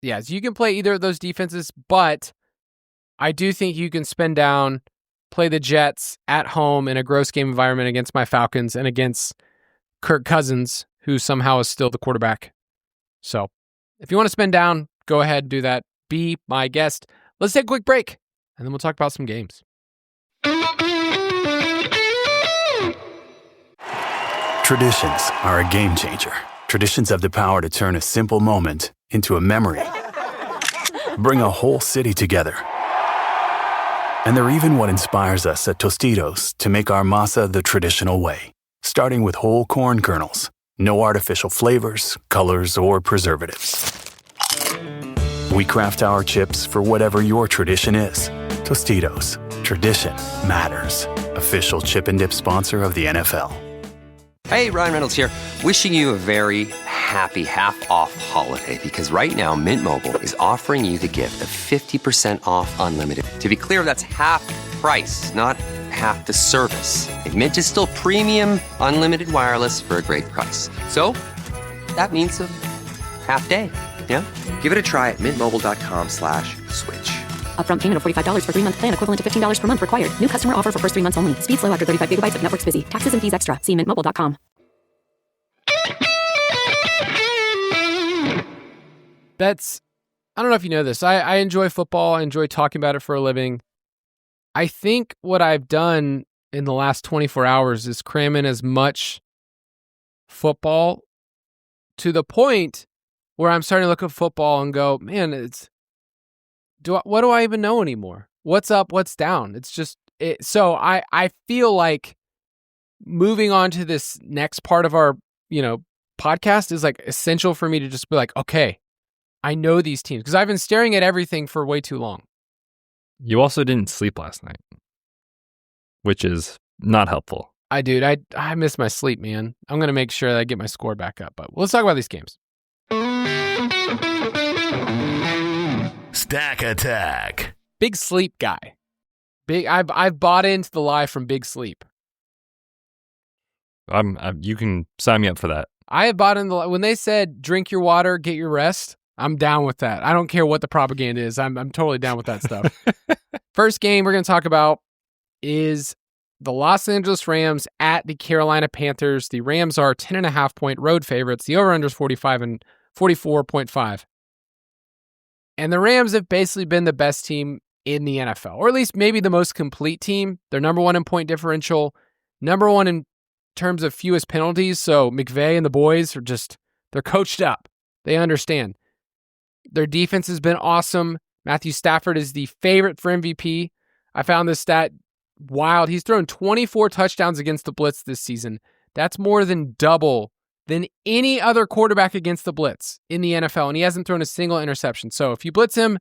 [SPEAKER 5] so you can play either of those defenses, but I do think you can spend down, play the Jets at home in a gross game environment against my Falcons and against Kirk Cousins, who somehow is still the quarterback. So if you want to spend down, go ahead and do that. Be my guest. Let's take a quick break, and then we'll talk about some games.
[SPEAKER 7] Traditions are a game changer. Traditions have the power to turn a simple moment into a memory. Bring a whole city together. And they're even what inspires us at Tostitos to make our masa the traditional way. Starting with whole corn kernels. No artificial flavors, colors, or preservatives. We craft our chips for whatever your tradition is. Tostitos. Tradition matters. Official chip and dip sponsor of the NFL.
[SPEAKER 1] Hey, Ryan Reynolds here. Wishing you a very happy half-off holiday because right now Mint Mobile is offering you the gift of 50% off unlimited. To be clear, that's half price, not half the service. Mint is still premium unlimited wireless for a great price. So that means a half day. Yeah? Give it a try at mintmobile.com/switch.
[SPEAKER 2] Upfront payment of $45 for 3-month plan, equivalent to $15 per month required. New customer offer for first 3 months only. Speed slow after 35 gigabytes if network's busy. Taxes and fees extra. See mintmobile.com.
[SPEAKER 5] Betz, I don't know if you know this. I enjoy football. I enjoy talking about it for a living. I think what I've done in the last 24 hours is cram in as much football to the point where I'm starting to look at football and go, man, what do I even know anymore? What's up? What's down? It's just so I feel like moving on to this next part of our podcast is like essential for me to just be like, okay, I know these teams because I've been staring at everything for way too long.
[SPEAKER 6] You also didn't sleep last night, which is not helpful.
[SPEAKER 5] I missed my sleep, man. I'm gonna make sure that I get my score back up. But let's talk about these games.
[SPEAKER 4] Stack Attack.
[SPEAKER 5] Big sleep guy. I've bought into the lie from Big Sleep.
[SPEAKER 6] You can sign me up for that.
[SPEAKER 5] I have bought in when they said drink your water, get your rest. I'm down with that. I don't care what the propaganda is. I'm totally down with that stuff. First game we're going to talk about is the Los Angeles Rams at the Carolina Panthers. The Rams are 10.5-point road favorites. The over/under is 45 and 44.5. And the Rams have basically been the best team in the NFL, or at least maybe the most complete team. They're number one in point differential, number one in terms of fewest penalties. So McVay and the boys they're coached up. They understand. Their defense has been awesome. Matthew Stafford is the favorite for MVP. I found this stat wild. He's thrown 24 touchdowns against the blitz this season. That's more than double than any other quarterback against the blitz in the NFL, and he hasn't thrown a single interception. So if you blitz him,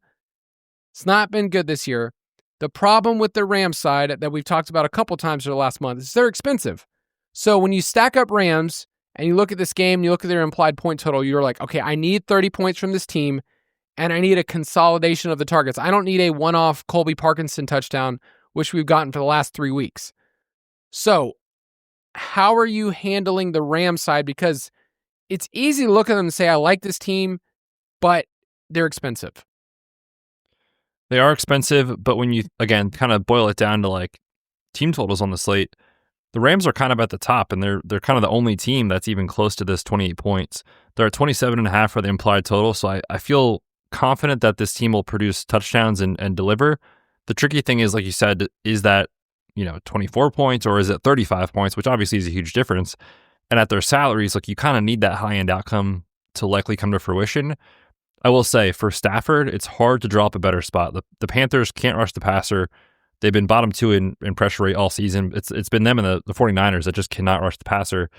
[SPEAKER 5] it's not been good this year. The problem with the Rams side that we've talked about a couple times over the last month is they're expensive. So when you stack up Rams and you look at this game, and you look at their implied point total, you're like, okay, I need 30 points from this team, and I need a consolidation of the targets. I don't need a one-off Colby Parkinson touchdown, which we've gotten for the last 3 weeks. So how are you handling the Rams side? Because it's easy to look at them and say, I like this team, but they're expensive.
[SPEAKER 6] They are expensive, but when you, again, kind of boil it down to like team totals on the slate, the Rams are kind of at the top, and they're kind of the only team that's even close to this 28 points. They're at 27.5 for the implied total, so I feel confident that this team will produce touchdowns and deliver. The tricky thing is, like you said, is that 24 points or is it 35 points, which obviously is a huge difference. And at their salaries, like you kind of need that high-end outcome to likely come to fruition. I will say for Stafford, it's hard to draw up a better spot. The Panthers can't rush the passer. They've been bottom two in pressure rate all season. It's been them and the 49ers that just cannot rush the passer.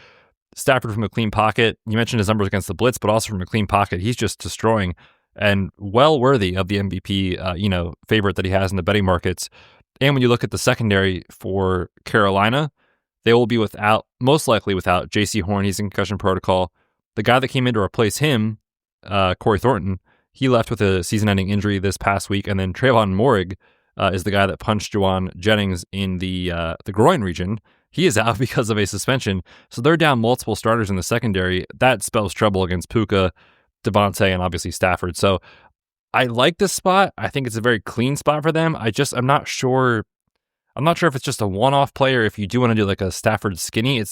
[SPEAKER 6] Stafford from a clean pocket. You mentioned his numbers against the blitz, but also from a clean pocket, he's just destroying and well worthy of the MVP, favorite that he has in the betting markets. And when you look at the secondary for Carolina, they will be most likely without J.C. Horn. He's in concussion protocol. The guy that came in to replace him, Corey Thornton, he left with a season-ending injury this past week. And then Trayvon Moehrig is the guy that punched Juwan Jennings in the groin region. He is out because of a suspension. So they're down multiple starters in the secondary. That spells trouble against Puka, Devontae, and obviously Stafford. So I like this spot. I think it's a very clean spot for them. I'm not sure if it's just a one-off player. If you do want to do like a Stafford skinny,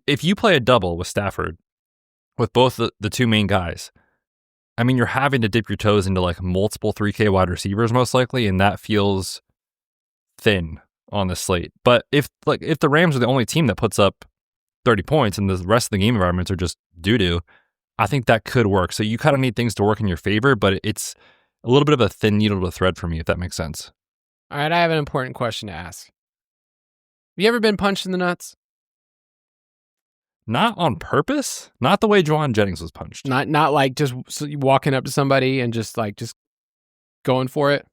[SPEAKER 6] if you play a double with Stafford, with both the two main guys, I mean, you're having to dip your toes into like multiple 3K wide receivers most likely, and that feels thin on the slate. But if the Rams are the only team that puts up 30 points and the rest of the game environments are just doo-doo, I think that could work. So you kind of need things to work in your favor, but it's a little bit of a thin needle to thread for me, if that makes sense.
[SPEAKER 5] All right, I have an important question to ask. Have you ever been punched in the nuts?
[SPEAKER 6] Not on purpose. Not the way Juwan Jennings was punched.
[SPEAKER 5] Not like just walking up to somebody and just going for it.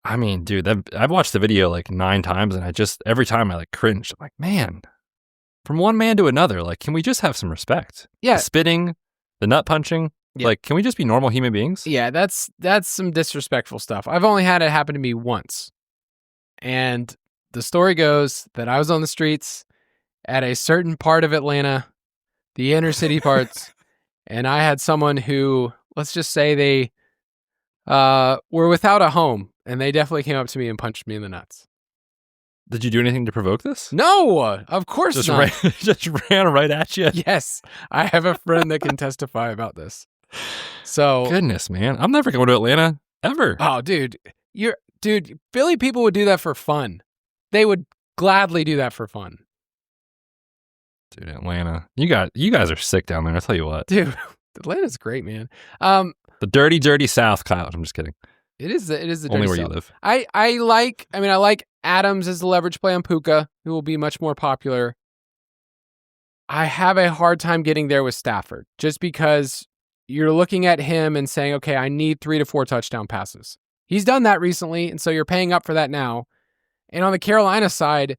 [SPEAKER 6] I mean, dude, I've watched the video like 9 times, and every time I like cringe. I'm like, man, from one man to another, like, can we just have some respect?
[SPEAKER 5] Yeah.
[SPEAKER 6] The spitting, the nut punching. Yeah. Like, can we just be normal human beings?
[SPEAKER 5] Yeah, that's some disrespectful stuff. I've only had it happen to me once. And the story goes that I was on the streets at a certain part of Atlanta, the inner city parts, and I had someone who, let's just say they were without a home, and they definitely came up to me and punched me in the nuts.
[SPEAKER 6] Did you do anything to provoke this?
[SPEAKER 5] No, of course not.
[SPEAKER 6] Just ran right at you?
[SPEAKER 5] Yes, I have a friend that can testify about this. So
[SPEAKER 6] goodness, man, I'm never going to Atlanta ever.
[SPEAKER 5] Oh, dude, Philly people would do that for fun. They would gladly do that for fun.
[SPEAKER 6] Dude, Atlanta, you guys are sick down there. I'll tell you what,
[SPEAKER 5] dude. Atlanta's great, man.
[SPEAKER 6] The dirty, dirty South, Kyle. I'm just kidding.
[SPEAKER 5] It is the dirty
[SPEAKER 6] Only where
[SPEAKER 5] South.
[SPEAKER 6] you live.
[SPEAKER 5] I like Adams as the leverage play on Puka, who will be much more popular. I have a hard time getting there with Stafford, just because you're looking at him and saying, okay, I need 3 to 4 touchdown passes. He's done that recently, and so you're paying up for that now. And on the Carolina side,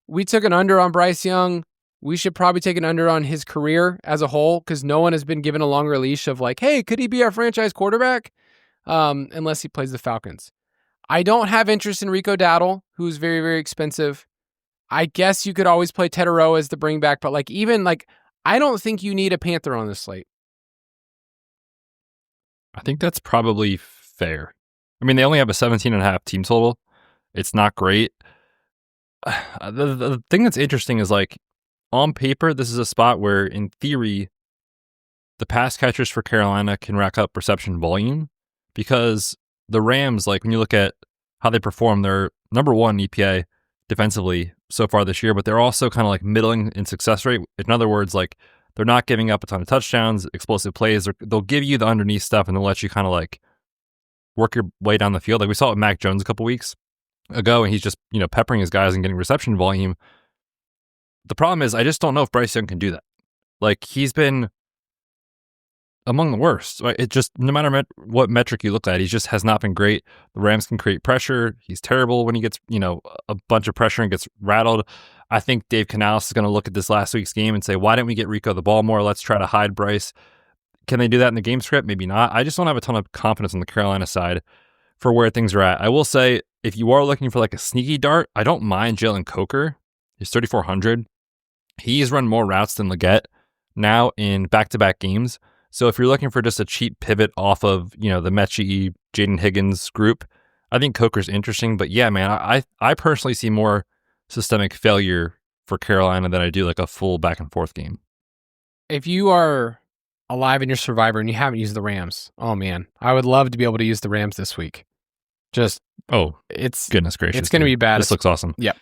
[SPEAKER 5] we took an under on Bryce Young. We should probably take an under on his career as a whole, because no one has been given a longer leash of like, hey, could he be our franchise quarterback? Unless he plays the Falcons. I don't have interest in Rico Dowdle, who's very, very expensive. I guess you could always play Tedero as the bring back, but I don't think you need a Panther on this slate.
[SPEAKER 6] I think that's probably fair. I mean, they only have a 17.5 team total. It's not great. The thing that's interesting is on paper, this is a spot where, in theory, the pass catchers for Carolina can rack up reception volume, because the Rams, when you look at how they perform, they're number 1 EPA defensively so far this year, but they're also kind of middling in success rate. In other words, they're not giving up a ton of touchdowns, explosive plays. They'll give you the underneath stuff, and they'll let you kind of work your way down the field. We saw it with Mac Jones a couple weeks ago, and he's just peppering his guys and getting reception volume. The problem is, I just don't know if Bryce Young can do that. He's been among the worst. It just, no matter what metric you look at, he just has not been great. The Rams can create pressure. He's terrible when he gets, a bunch of pressure and gets rattled. I think Dave Canales is going to look at this last week's game and say, why didn't we get Rico the ball more? Let's try to hide Bryce. Can they do that in the game script? Maybe not. I just don't have a ton of confidence on the Carolina side for where things are at. I will say, if you are looking for a sneaky dart, I don't mind Jalen Coker. He's 3,400. He's run more routes than Leggett now in back-to-back games. So if you're looking for just a cheap pivot off of, the Mechie, Jaden Higgins group, I think Coker's interesting. But yeah, man, I personally see more systemic failure for Carolina than I do a full back and forth game.
[SPEAKER 5] If you are alive in your Survivor and you haven't used the Rams, oh man, I would love to be able to use the Rams this week. It's
[SPEAKER 6] goodness gracious,
[SPEAKER 5] it's going to be bad.
[SPEAKER 6] This looks awesome.
[SPEAKER 5] Yep.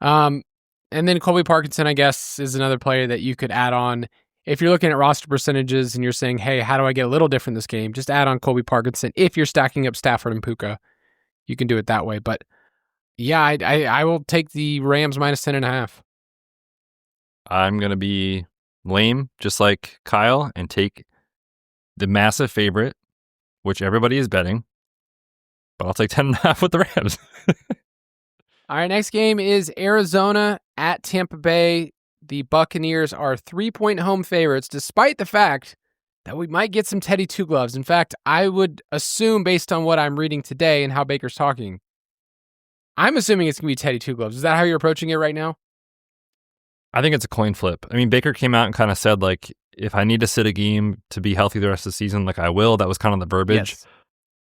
[SPEAKER 5] And then Colby Parkinson, I guess, is another player that you could add on. If you're looking at roster percentages and you're saying, hey, how do I get a little different this game? Just add on Colby Parkinson. If you're stacking up Stafford and Puka, you can do it that way. But yeah, I will take the Rams minus 10.5.
[SPEAKER 6] I'm going to be lame, just like Kyle, and take the massive favorite, which everybody is betting. But I'll take 10.5 with the Rams.
[SPEAKER 5] All right, next game is Arizona at Tampa Bay. The Buccaneers are 3-point home favorites, despite the fact that we might get some Teddy Two Gloves. In fact, I would assume, based on what I'm reading today and how Baker's talking, I'm assuming it's going to be Teddy Two Gloves. Is that how you're approaching it right now?
[SPEAKER 6] I think it's a coin flip. I mean, Baker came out and kind of said, if I need to sit a game to be healthy the rest of the season, I will. That was kind of the verbiage.
[SPEAKER 5] Yes.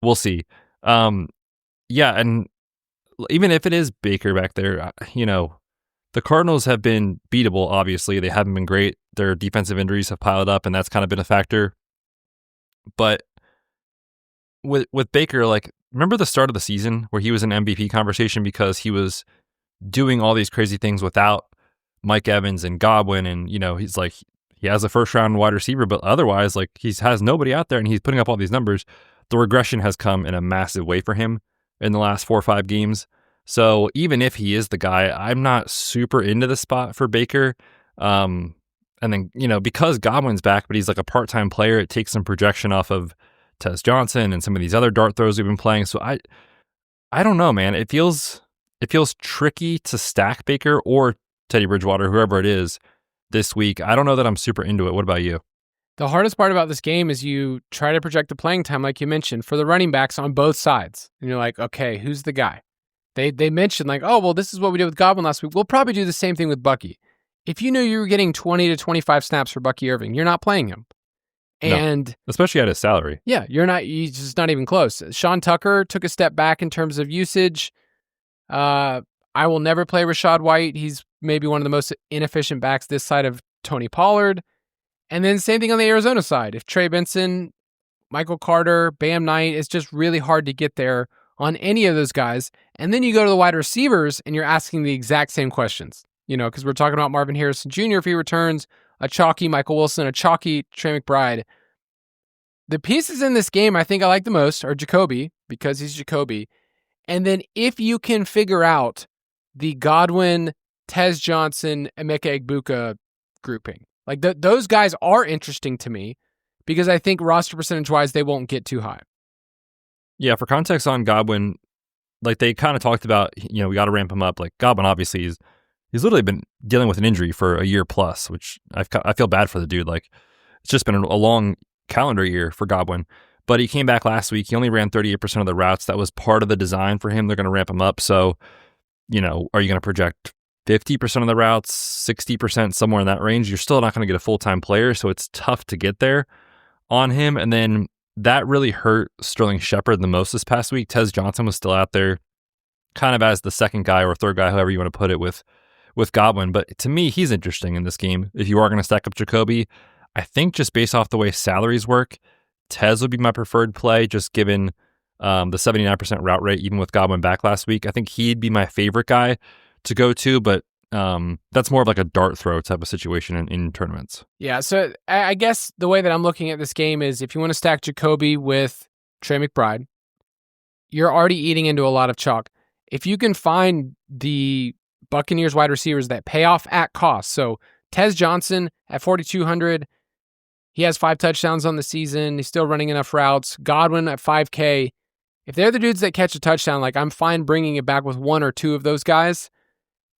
[SPEAKER 6] We'll see. Yeah, and even if it is Baker back there, the Cardinals have been beatable, obviously. They haven't been great. Their defensive injuries have piled up, and that's kind of been a factor. But with Baker, remember the start of the season where he was in MVP conversation because he was doing all these crazy things without Mike Evans and Godwin, and, he's he has a first-round wide receiver, but otherwise, he has nobody out there, and he's putting up all these numbers. The regression has come in a massive way for him in the last 4 or 5 games. So even if he is the guy, I'm not super into the spot for Baker. And then, because Godwin's back, but he's a part-time player, it takes some projection off of Tez Johnson and some of these other dart throws we've been playing. So I don't know, man. It feels tricky to stack Baker or Teddy Bridgewater, whoever it is, this week. I don't know that I'm super into it. What about you?
[SPEAKER 5] The hardest part about this game is you try to project the playing time, like you mentioned, for the running backs on both sides. And you're like, okay, who's the guy? They mentioned this is what we did with Godwin last week. We'll probably do the same thing with Bucky. If you knew you were getting 20 to 25 snaps for Bucky Irving, you're not playing him. And
[SPEAKER 6] no, especially at his salary.
[SPEAKER 5] Yeah, he's just not even close. Sean Tucker took a step back in terms of usage. I will never play Rachaad White. He's maybe one of the most inefficient backs this side of Tony Pollard. And then same thing on the Arizona side. If Trey Benson, Michael Carter, Bam Knight, it's just really hard to get there on any of those guys. And then you go to the wide receivers and you're asking the exact same questions, because we're talking about Marvin Harrison Jr. if he returns, a chalky Michael Wilson, a chalky Trey McBride. The pieces in this game I think I like the most are Jacoby, because he's Jacoby. And then if you can figure out the Godwin, Tez Johnson, Emeka Egbuka grouping. Like those guys are interesting to me because I think roster percentage-wise, they won't get too high.
[SPEAKER 6] Yeah, for context on Godwin, like they kind of talked about, we got to ramp him up. Like Godwin, obviously, he's literally been dealing with an injury for a year plus, which I feel bad for the dude. Like it's just been a long calendar year for Godwin. But he came back last week. He only ran 38% of the routes. That was part of the design for him. They're going to ramp him up. So, are you going to project 50% of the routes, 60%, somewhere in that range? You're still not going to get a full-time player, so it's tough to get there on him. And then that really hurt Sterling Shepard the most this past week. Tez Johnson was still out there kind of as the second guy or third guy, however you want to put it, with Godwin. But to me, he's interesting in this game. If you are going to stack up Jacoby, I think just based off the way salaries work, Tez would be my preferred play, just given the 79% route rate, even with Godwin back last week. I think he'd be my favorite guy to go to, but that's more of like a dart throw type of situation in tournaments.
[SPEAKER 5] Yeah, so I guess the way that I'm looking at this game is if you want to stack Jacoby with Trey McBride, you're already eating into a lot of chalk. If you can find the Buccaneers wide receivers that pay off at cost, so Tez Johnson at 4,200, he has 5 touchdowns on the season. He's still running enough routes. Godwin at 5K. If they're the dudes that catch a touchdown, like I'm fine bringing it back with 1 or 2 of those guys.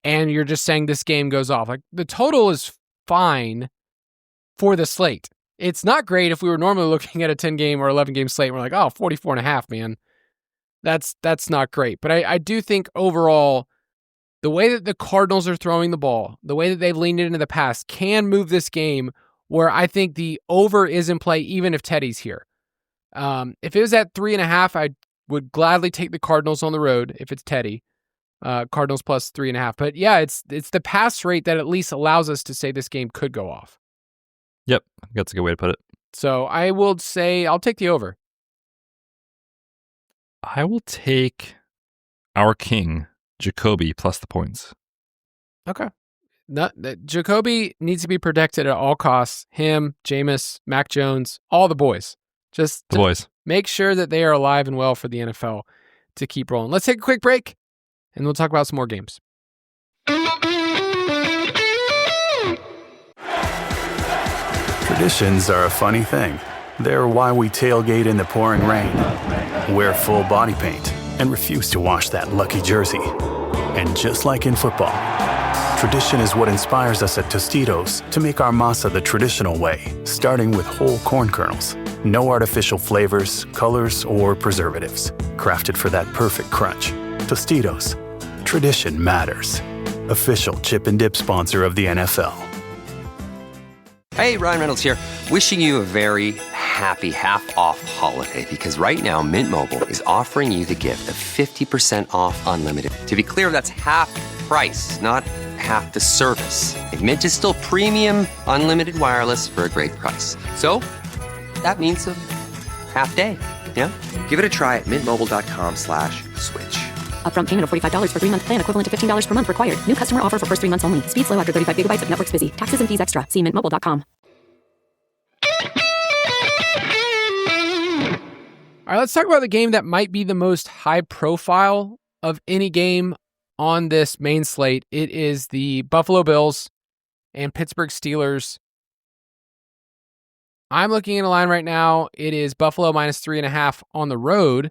[SPEAKER 5] And you're just saying this game goes off. Like the total is fine for the slate. It's not great if we were normally looking at a 10-game or 11-game slate. And we're like, 44.5, man. That's not great. But I do think overall, the way that the Cardinals are throwing the ball, the way that they've leaned it into the past can move this game where I think the over is in play even if Teddy's here. If it was at 3.5, I would gladly take the Cardinals on the road if it's Teddy. Cardinals plus 3.5. But yeah, it's the pass rate that at least allows us to say this game could go off.
[SPEAKER 6] Yep, that's a good way to put it.
[SPEAKER 5] So I will say I'll take the over.
[SPEAKER 6] I will take our king, Jacoby, plus the points.
[SPEAKER 5] Okay. Jacoby needs to be protected at all costs. Him, Jameis, Mac Jones, all the boys. Just
[SPEAKER 6] the boys.
[SPEAKER 5] Make sure that they are alive and well for the NFL to keep rolling. Let's take a quick break, and we'll talk about some more games.
[SPEAKER 7] Traditions are a funny thing. They're why we tailgate in the pouring rain, wear full body paint, and refuse to wash that lucky jersey. And just like in football, tradition is what inspires us at Tostitos to make our masa the traditional way, starting with whole corn kernels. No artificial flavors, colors, or preservatives. Crafted for that perfect crunch. Tostitos. Tradition matters. Official chip and dip sponsor of the NFL.
[SPEAKER 1] Hey, Ryan Reynolds here. Wishing you a very happy half-off holiday because right now Mint Mobile is offering you the gift of 50% off unlimited. To be clear, that's half price, not half the service. Mint is still premium unlimited wireless for a great price. So that means a half day. Yeah? Give it a try at mintmobile.com/switch.
[SPEAKER 2] Upfront payment of $45 for 3-month plan equivalent to $15 per month required. New customer offer for first 3 months only. Speed slow after 35 gigabytes if network's busy. Taxes and fees extra. See mintmobile.com.
[SPEAKER 5] All right, let's talk about the game that might be the most high profile of any game on this main slate. It is the Buffalo Bills and Pittsburgh Steelers. I'm looking at a line right now. It is Buffalo minus 3.5 on the road.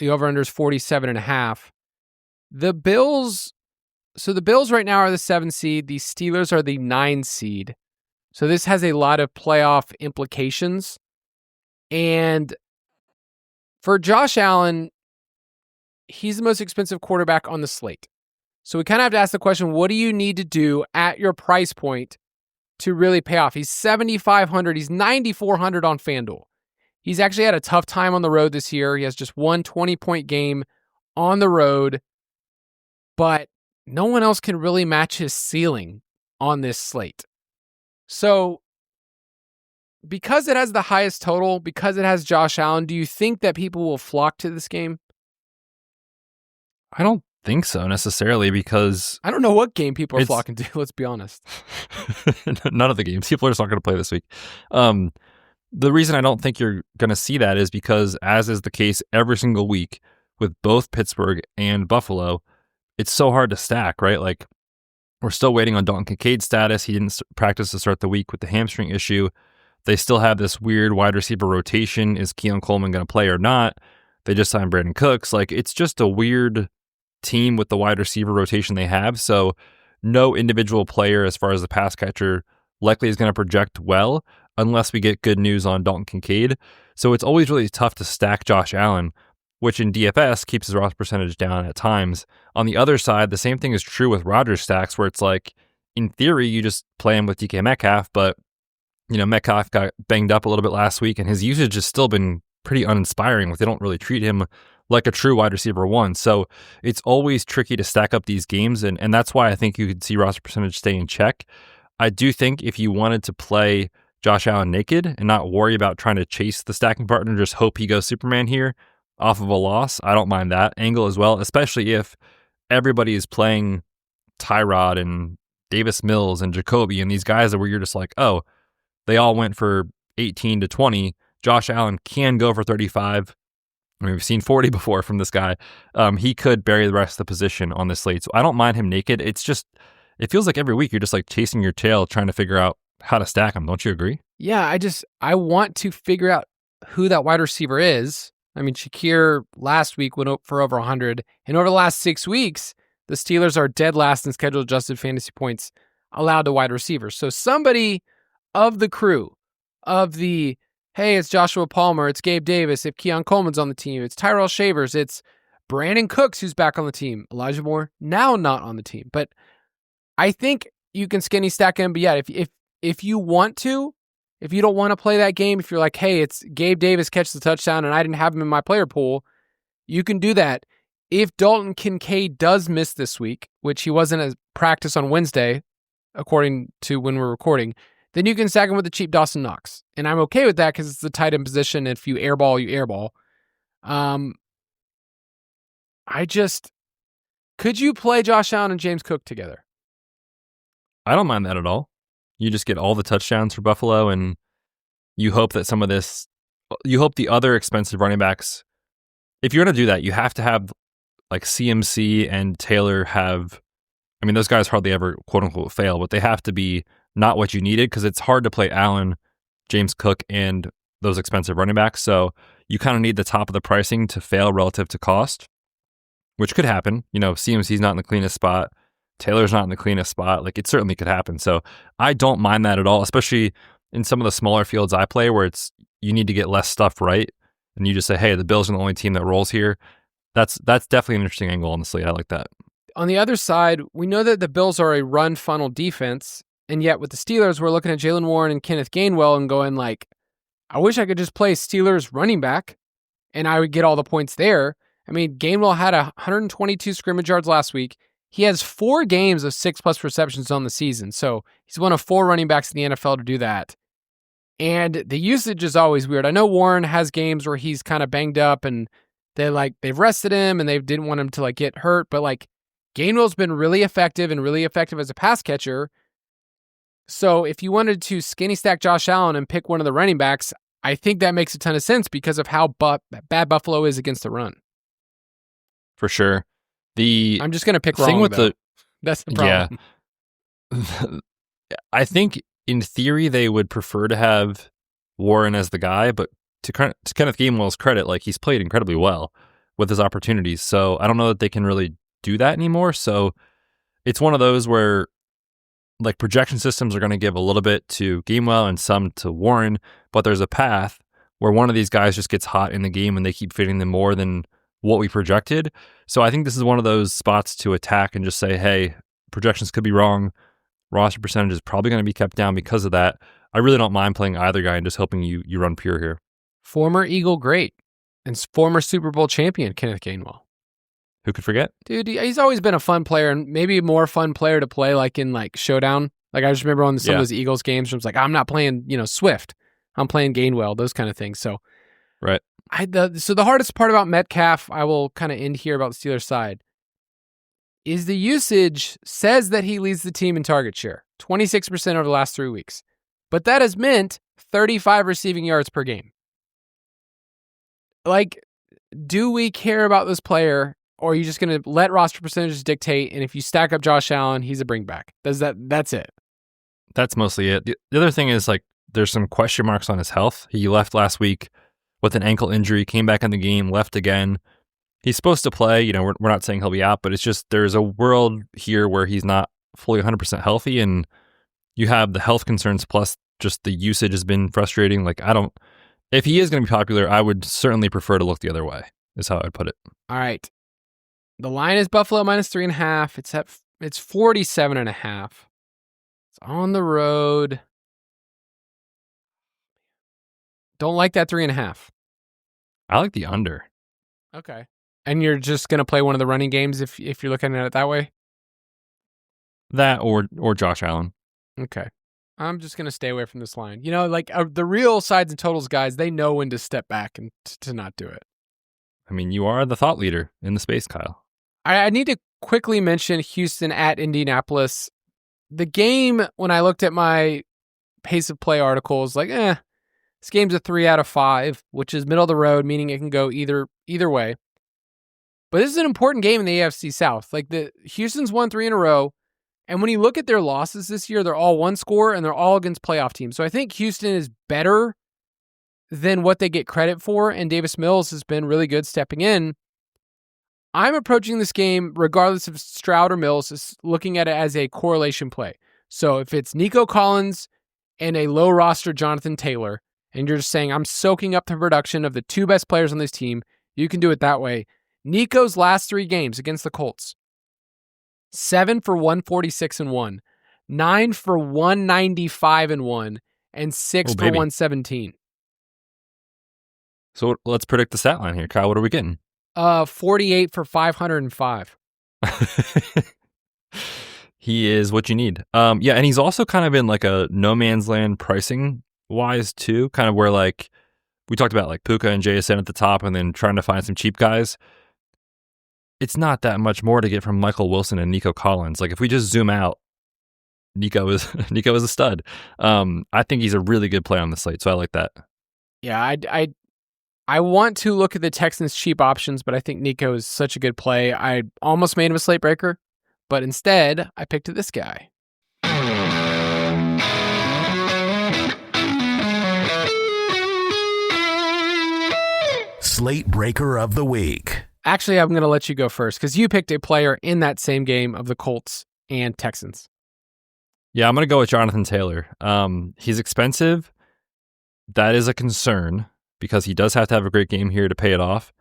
[SPEAKER 5] The over-under is 47.5. The Bills right now are the 7 seed. The Steelers are the 9 seed. So this has a lot of playoff implications. And for Josh Allen, he's the most expensive quarterback on the slate. So we kind of have to ask the question, what do you need to do at your price point to really pay off? He's $7,500. He's $9,400 on FanDuel. He's actually had a tough time on the road this year. He has just one 20-point game on the road, but no one else can really match his ceiling on this slate. So because it has the highest total, because it has Josh Allen, do you think that people will flock to this game?
[SPEAKER 6] I don't think so necessarily because
[SPEAKER 5] I don't know what game people are flocking to, let's be honest.
[SPEAKER 6] None of the games. People are just not going to play this week. the reason I don't think you're going to see that is because, as is the case every single week with both Pittsburgh and Buffalo, it's so hard to stack, right? Like, we're still waiting on Dalton Kincaid's status. He didn't practice to start the week with the hamstring issue. They still have this weird wide receiver rotation. Is Keon Coleman going to play or not? They just signed Brandon Cooks. Like, it's just a weird team with the wide receiver rotation they have. So no individual player, as far as the pass catcher, likely is going to project well unless we get good news on Dalton Kincaid. So it's always really tough to stack Josh Allen, which in DFS keeps his roster percentage down at times. On the other side, the same thing is true with Rodgers stacks, where it's like, in theory, you just play him with DK Metcalf, but Metcalf got banged up a little bit last week, and his usage has still been pretty uninspiring. They don't really treat him like a true wide receiver one. So it's always tricky to stack up these games, and that's why I think you could see roster percentage stay in check. I do think if you wanted to play Josh Allen naked and not worry about trying to chase the stacking partner, just hope he goes Superman here off of a loss, I don't mind that angle as well, especially if everybody is playing Tyrod and Davis Mills and Jacoby and these guys that where you're just like, oh, they all went for 18 to 20. Josh Allen can go for 35. I mean, we've seen 40 before from this guy. He could bury the rest of the position on the slate. So I don't mind him naked. It's just, it feels like every week you're just like chasing your tail trying to figure out how to stack him. Don't you agree?
[SPEAKER 5] Yeah, I want to figure out who that wide receiver is. I mean, Shakir last week went for over 100. And over the last 6 weeks, the Steelers are dead last in schedule adjusted fantasy points allowed to wide receivers. So somebody of the crew, of the, hey, it's Joshua Palmer, it's Gabe Davis, if Keon Coleman's on the team, it's Tyrell Shavers, it's Brandon Cooks who's back on the team, Elijah Moore now not on the team. But I think you can skinny stack him. But yeah, if you want to, if you don't want to play that game, if you're like, hey, it's Gabe Davis catches the touchdown and I didn't have him in my player pool, you can do that. If Dalton Kincaid does miss this week, which he wasn't at practice on Wednesday, according to when we're recording, then you can stack him with the cheap Dawson Knox. And I'm okay with that because it's the tight end position. If you airball, you airball. Could you play Josh Allen and James Cook together?
[SPEAKER 6] I don't mind that at all. You just get all the touchdowns for Buffalo, and you hope that you hope the other expensive running backs, if you're going to do that, you have to have like CMC and Taylor I mean, those guys hardly ever quote unquote fail, but they have to be not what you needed because it's hard to play Allen, James Cook, and those expensive running backs. So you kind of need the top of the pricing to fail relative to cost, which could happen. CMC's not in the cleanest spot. Taylor's not in the cleanest spot. Like, it certainly could happen. So I don't mind that at all, especially in some of the smaller fields I play where you need to get less stuff right. And you just say, hey, the Bills are the only team that rolls here. That's definitely an interesting angle on the slate. I like that.
[SPEAKER 5] On the other side, we know that the Bills are a run funnel defense. And yet with the Steelers, we're looking at Jaylen Warren and Kenneth Gainwell and going like, I wish I could just play Steelers running back and I would get all the points there. I mean, Gainwell had 122 scrimmage yards last week. He has 4 games of 6+ receptions on the season. So he's one of 4 running backs in the NFL to do that. And the usage is always weird. I know Warren has games where he's kind of banged up and they've rested him and they didn't want him to get hurt. But Gainwell's been really effective as a pass catcher. So if you wanted to skinny stack Josh Allen and pick one of the running backs, I think that makes a ton of sense because of how bad Buffalo is against the run.
[SPEAKER 6] For sure.
[SPEAKER 5] I'm just going to pick wrong, that's the problem.
[SPEAKER 6] Yeah. I think in theory they would prefer to have Warren as the guy, but to Kenneth Gainwell's credit, he's played incredibly well with his opportunities. So I don't know that they can really do that anymore. So it's one of those where projection systems are going to give a little bit to Gainwell and some to Warren, but there's a path where one of these guys just gets hot in the game and they keep fitting them more than what we projected. So I think this is one of those spots to attack and just say, hey, projections could be wrong. Roster percentage is probably going to be kept down because of that. I really don't mind playing either guy and just hoping you run pure here.
[SPEAKER 5] Former Eagle great and former Super Bowl champion Kenneth Gainwell.
[SPEAKER 6] Who could forget?
[SPEAKER 5] Dude, he's always been a fun player and maybe a more fun player to play in Showdown. I just remember on some of those Eagles games, I was like, I'm not playing, Swift. I'm playing Gainwell, those kind of things. So,
[SPEAKER 6] right.
[SPEAKER 5] So the hardest part about Metcalf, I will kind of end here about the Steelers side, is the usage says that he leads the team in target share, 26% over the last 3 weeks. But that has meant 35 receiving yards per game. Like, do we care about this player, or are you just going to let roster percentages dictate, and if you stack up Josh Allen, he's a bring back? That's it.
[SPEAKER 6] That's mostly it. The other thing is, like, there's some question marks on his health. He left last week with an ankle injury, came back in the game, left again. He's supposed to play. You know, we're not saying he'll be out, but it's just there's a world here where he's not fully 100% healthy, and you have the health concerns plus just the usage has been frustrating. Like, if he is going to be popular, I would certainly prefer to look the other way, is how I'd put it.
[SPEAKER 5] All right. The line is Buffalo -3.5. It's 47.5. It's on the road. Don't like that 3.5.
[SPEAKER 6] I like the under.
[SPEAKER 5] Okay. And you're just going to play one of the running games if you're looking at it that way?
[SPEAKER 6] That or Josh Allen.
[SPEAKER 5] Okay. I'm just going to stay away from this line. You know, like the real sides and totals guys, they know when to step back and to not do it.
[SPEAKER 6] I mean, you are the thought leader in the space, Kyle.
[SPEAKER 5] I need to quickly mention Houston at Indianapolis. The game, when I looked at my pace of play articles, like, this game's a 3 out of 5, which is middle of the road, meaning it can go either way. But this is an important game in the AFC South. Like, the Houston's won 3 in a row. And when you look at their losses this year, they're all one score and they're all against playoff teams. So I think Houston is better than what they get credit for. And Davis Mills has been really good stepping in. I'm approaching this game, regardless of Stroud or Mills, is looking at it as a correlation play. So if it's Nico Collins and a low roster Jonathan Taylor, and you're just saying, I'm soaking up the production of the 2 best players on this team, you can do it that way. Nico's last 3 games against the Colts: 7 for 146-1, 9 for 195-1, and 6 for 117.
[SPEAKER 6] So let's predict the stat line here. Kyle, what are we getting?
[SPEAKER 5] 48 for 505.
[SPEAKER 6] He is what you need. Yeah, and he's also kind of in like a no man's land pricing wise too, kind of where like we talked about like Puka and JSN at the top and then trying to find some cheap guys. It's not that much more to get from Michael Wilson and Nico Collins. Like if we just zoom out, Nico is a stud. I think he's a really good play on the slate, so I like that.
[SPEAKER 5] Yeah, I want to look at the Texans' cheap options, but I think Nico is such a good play. I almost made him a slate breaker, but instead I picked this guy.
[SPEAKER 4] Slate Breaker of the Week.
[SPEAKER 5] Actually, I'm going to let you go first because you picked a player in that same game of the Colts and Texans.
[SPEAKER 6] Yeah, I'm going to go with Jonathan Taylor. He's expensive. That is a concern because he does have to have a great game here to pay it off.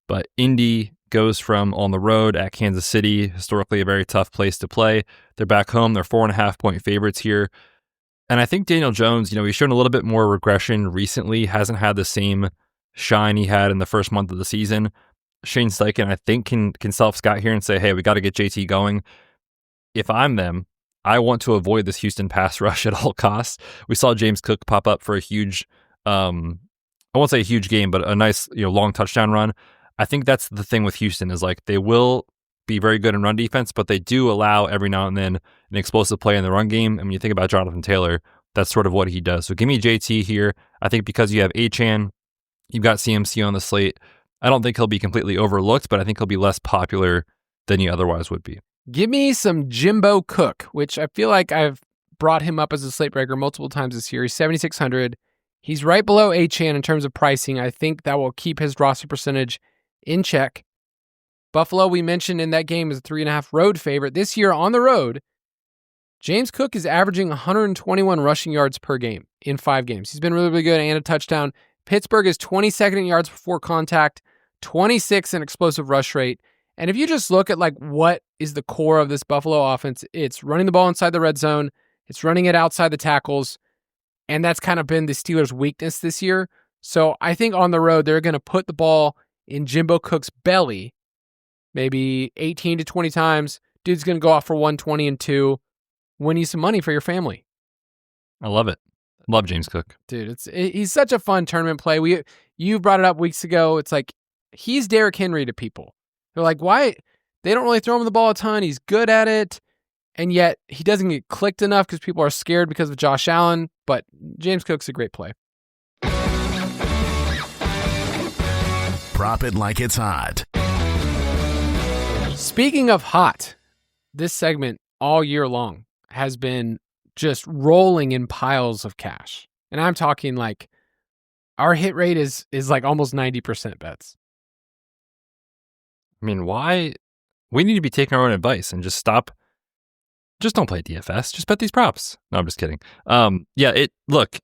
[SPEAKER 6] But Indy goes from on the road at Kansas City, historically a very tough place to play. They're back home. They're 4.5-point favorites here. And I think Daniel Jones, he's shown a little bit more regression recently, hasn't had the same shine he had in the first month of the season. Shane Steichen, I think, can self-scout here and say, hey, we got to get JT going. If I'm them, I want to avoid this Houston pass rush at all costs. We saw James Cook pop up for a huge, I won't say a huge game, but a nice long touchdown run. I think that's the thing with Houston is like they will be very good in run defense, but they do allow every now and then an explosive play in the run game. And when you think about Jonathan Taylor, that's sort of what he does. So give me JT here. I think because you have Achane, you've got CMC on the slate. I don't think he'll be completely overlooked, but I think he'll be less popular than he otherwise would be.
[SPEAKER 5] Give me some Jimbo Cook, which I feel like I've brought him up as a slate breaker multiple times this year. He's 7,600. He's right below Achane in terms of pricing. I think that will keep his roster percentage in check. Buffalo, we mentioned in that game, is a 3.5 road favorite. This year on the road, James Cook is averaging 121 rushing yards per game in 5 games. He's been really, really good and a touchdown. Pittsburgh is 22nd in yards before contact, 26th in explosive rush rate. And if you just look at like what is the core of this Buffalo offense, it's running the ball inside the red zone, it's running it outside the tackles, and that's kind of been the Steelers' weakness this year. So I think on the road, they're going to put the ball in Jimbo Cook's belly, maybe 18 to 20 times. Dude's going to go off for 120 and 2, win you some money for your family.
[SPEAKER 6] I love it. Love James Cook.
[SPEAKER 5] Dude, he's such a fun tournament play. You brought it up weeks ago. It's like he's Derrick Henry to people. They're like, why? They don't really throw him the ball a ton. He's good at it. And yet he doesn't get clicked enough because people are scared because of Josh Allen. but James Cook's a great play.
[SPEAKER 4] Prop it like it's hot.
[SPEAKER 5] Speaking of hot, this segment all year long has been just rolling in piles of cash. And I'm talking like our hit rate is like almost 90% bets.
[SPEAKER 6] I mean, why? We need to be taking our own advice and just stop. Just don't play DFS. Just bet these props. No, I'm just kidding. Look,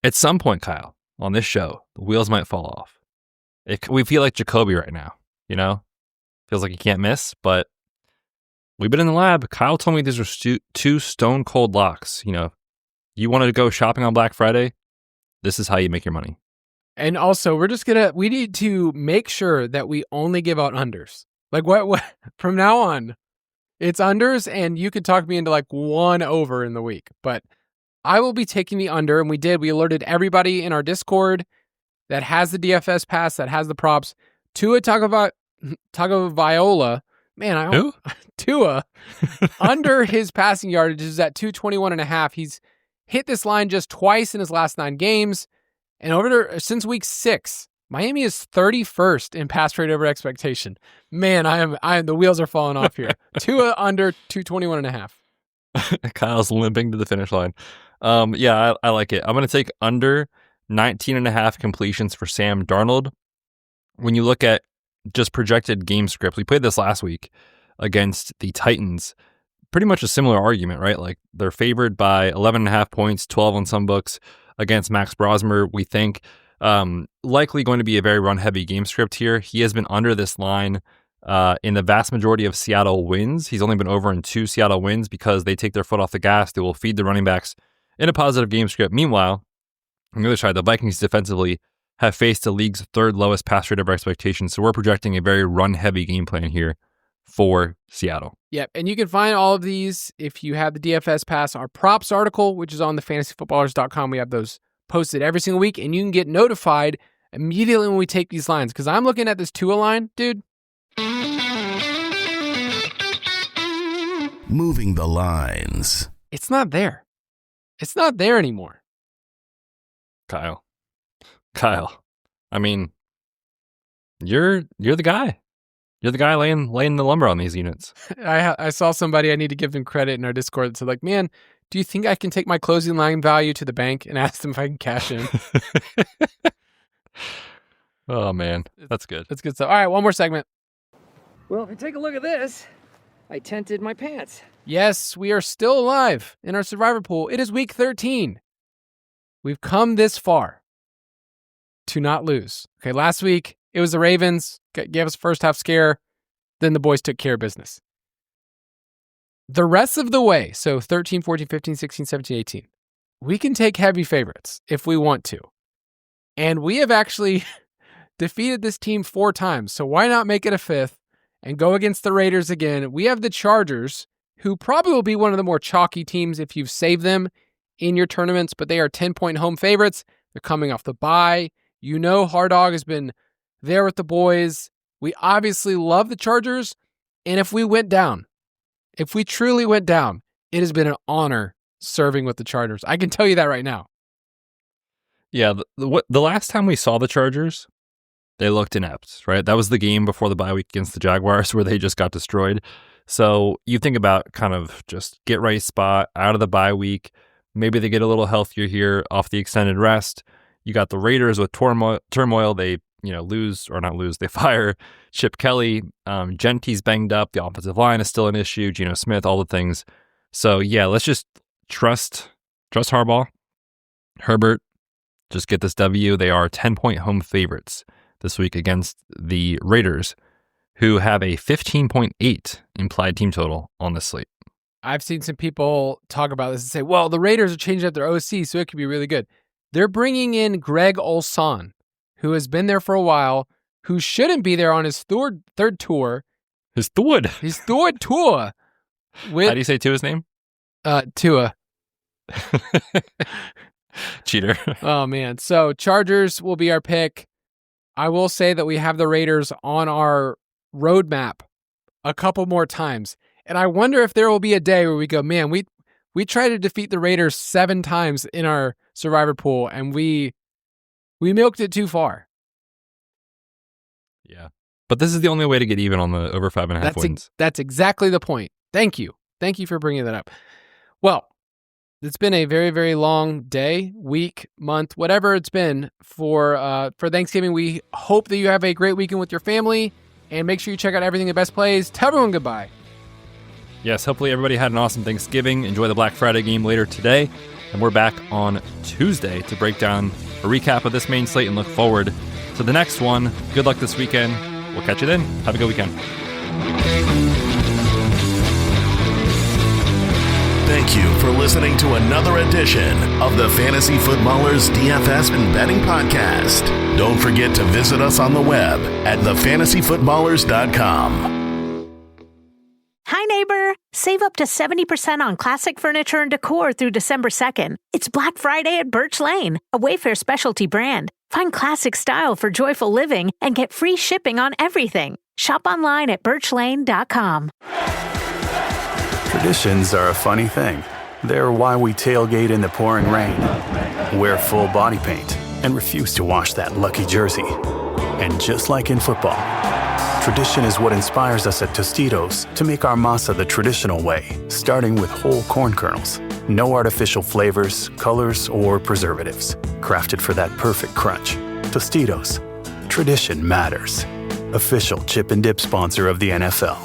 [SPEAKER 6] at some point, Kyle, on this show, the wheels might fall off. We feel like Jacoby right now, Feels like you can't miss, but we've been in the lab. Kyle told me these are two stone cold locks. You wanted to go shopping on Black Friday? This is how you make your money.
[SPEAKER 5] And also, we need to make sure that we only give out unders. Like what from now on, it's unders, and you could talk me into like one over in the week. But I will be taking the under, and we alerted everybody in our Discord that has the DFS pass, that has the props. Tua Tagovailoa,
[SPEAKER 6] Who?
[SPEAKER 5] Tua, under his passing yardage is at 221.5. He's hit this line just twice in his last 9 games. And over there, since week 6, Miami is 31st in pass rate over expectation. Man, the wheels are falling off here. Tua under 221.5.
[SPEAKER 6] Kyle's limping to the finish line. I like it. I'm going to take under 19.5 completions for Sam Darnold. When you look at just projected game script, we played this last week against the Titans. Pretty much a similar argument, right? Like they're favored by 11.5 points, 12 on some books against Max Brosmer. We think likely going to be a very run-heavy game script here. He has been under this line in the vast majority of Seattle wins. He's only been over in 2 Seattle wins because they take their foot off the gas. They will feed the running backs in a positive game script. Meanwhile, on the other side, the Vikings defensively have faced the league's 3rd lowest pass rate over expectations. So we're projecting a very run-heavy game plan here for Seattle.
[SPEAKER 5] Yep, and you can find all of these if you have the DFS pass. Our props article, which is on the fantasyfootballers.com, we have those posted every single week, and you can get notified immediately when we take these lines. Because I'm looking at this Tua line, dude.
[SPEAKER 4] Moving the lines.
[SPEAKER 5] It's not there. It's not there anymore.
[SPEAKER 6] Kyle. I mean, you're the guy. You're the guy laying the lumber on these units.
[SPEAKER 5] I saw somebody, I need to give them credit in our Discord, that said like, man, do you think I can take my closing line value to the bank and ask them if I can cash in?
[SPEAKER 6] Oh, man. That's good.
[SPEAKER 5] That's good stuff. All right, one more segment.
[SPEAKER 8] Well, if you take a look at this, I tented my pants.
[SPEAKER 5] Yes, we are still alive in our survivor pool. It is week 13. We've come this far to not lose. Okay, last week, it was the Ravens, gave us a first half scare. Then the boys took care of business. The rest of the way, so 13, 14, 15, 16, 17, 18, we can take heavy favorites if we want to. And we have actually defeated this team 4 times, so why not make it a 5th and go against the Raiders again? We have the Chargers, who probably will be one of the more chalky teams if you've saved them in your tournaments, but they are 10-point home favorites. They're coming off the bye. Hard Dog has been there with the boys. We obviously love the Chargers, and if we truly went down, it has been an honor serving with the Chargers. I can tell you that right now.
[SPEAKER 6] Yeah, the last time we saw the Chargers, they looked inept, right? That was the game before the bye week against the Jaguars where they just got destroyed. So you think about kind of just get right spot out of the bye week. Maybe they get a little healthier here off the extended rest. You got the Raiders with turmoil. They they fire Chip Kelly. Gentie's banged up. The offensive line is still an issue. Geno Smith, all the things. So yeah, let's just trust Harbaugh. Herbert, just get this W. They are 10-point home favorites this week against the Raiders, who have a 15.8 implied team total on this slate.
[SPEAKER 5] I've seen some people talk about this and say, well, the Raiders are changing up their OC, so it could be really good. They're bringing in Greg Olson, who has been there for a while, who shouldn't be there on his third tour.
[SPEAKER 6] His third
[SPEAKER 5] tour.
[SPEAKER 6] How do you say Tua's name?
[SPEAKER 5] Tua.
[SPEAKER 6] Cheater.
[SPEAKER 5] Oh, man. So Chargers will be our pick. I will say that we have the Raiders on our roadmap a couple more times. And I wonder if there will be a day where we go, man, we We tried to defeat the Raiders 7 times in our Survivor pool, and we milked it too far.
[SPEAKER 6] Yeah. But this is the only way to get even on the over 5.5 wins.
[SPEAKER 5] That's exactly the point. Thank you. Thank you for bringing that up. Well, it's been a very, very long day, week, month, whatever it's been for Thanksgiving. We hope that you have a great weekend with your family, and make sure you check out Everything the Best Plays. Tell everyone goodbye.
[SPEAKER 6] Yes, hopefully everybody had an awesome Thanksgiving. Enjoy the Black Friday game later today. And we're back on Tuesday to break down a recap of this main slate and look forward to the next one. Good luck this weekend. We'll catch you then. Have a good weekend.
[SPEAKER 4] Thank you for listening to another edition of the Fantasy Footballers DFS and Betting Podcast. Don't forget to visit us on the web at thefantasyfootballers.com.
[SPEAKER 9] Hi, neighbor. Save up to 70% on classic furniture and decor through December 2nd. It's Black Friday at Birch Lane, a Wayfair specialty brand. Find classic style for joyful living and get free shipping on everything. Shop online at birchlane.com.
[SPEAKER 7] Traditions are a funny thing. They're why we tailgate in the pouring rain, wear full body paint, and refuse to wash that lucky jersey. And just like in football, tradition is what inspires us at Tostitos to make our masa the traditional way, starting with whole corn kernels. No artificial flavors, colors, or preservatives. Crafted for that perfect crunch. Tostitos. Tradition matters. Official chip and dip sponsor of the NFL.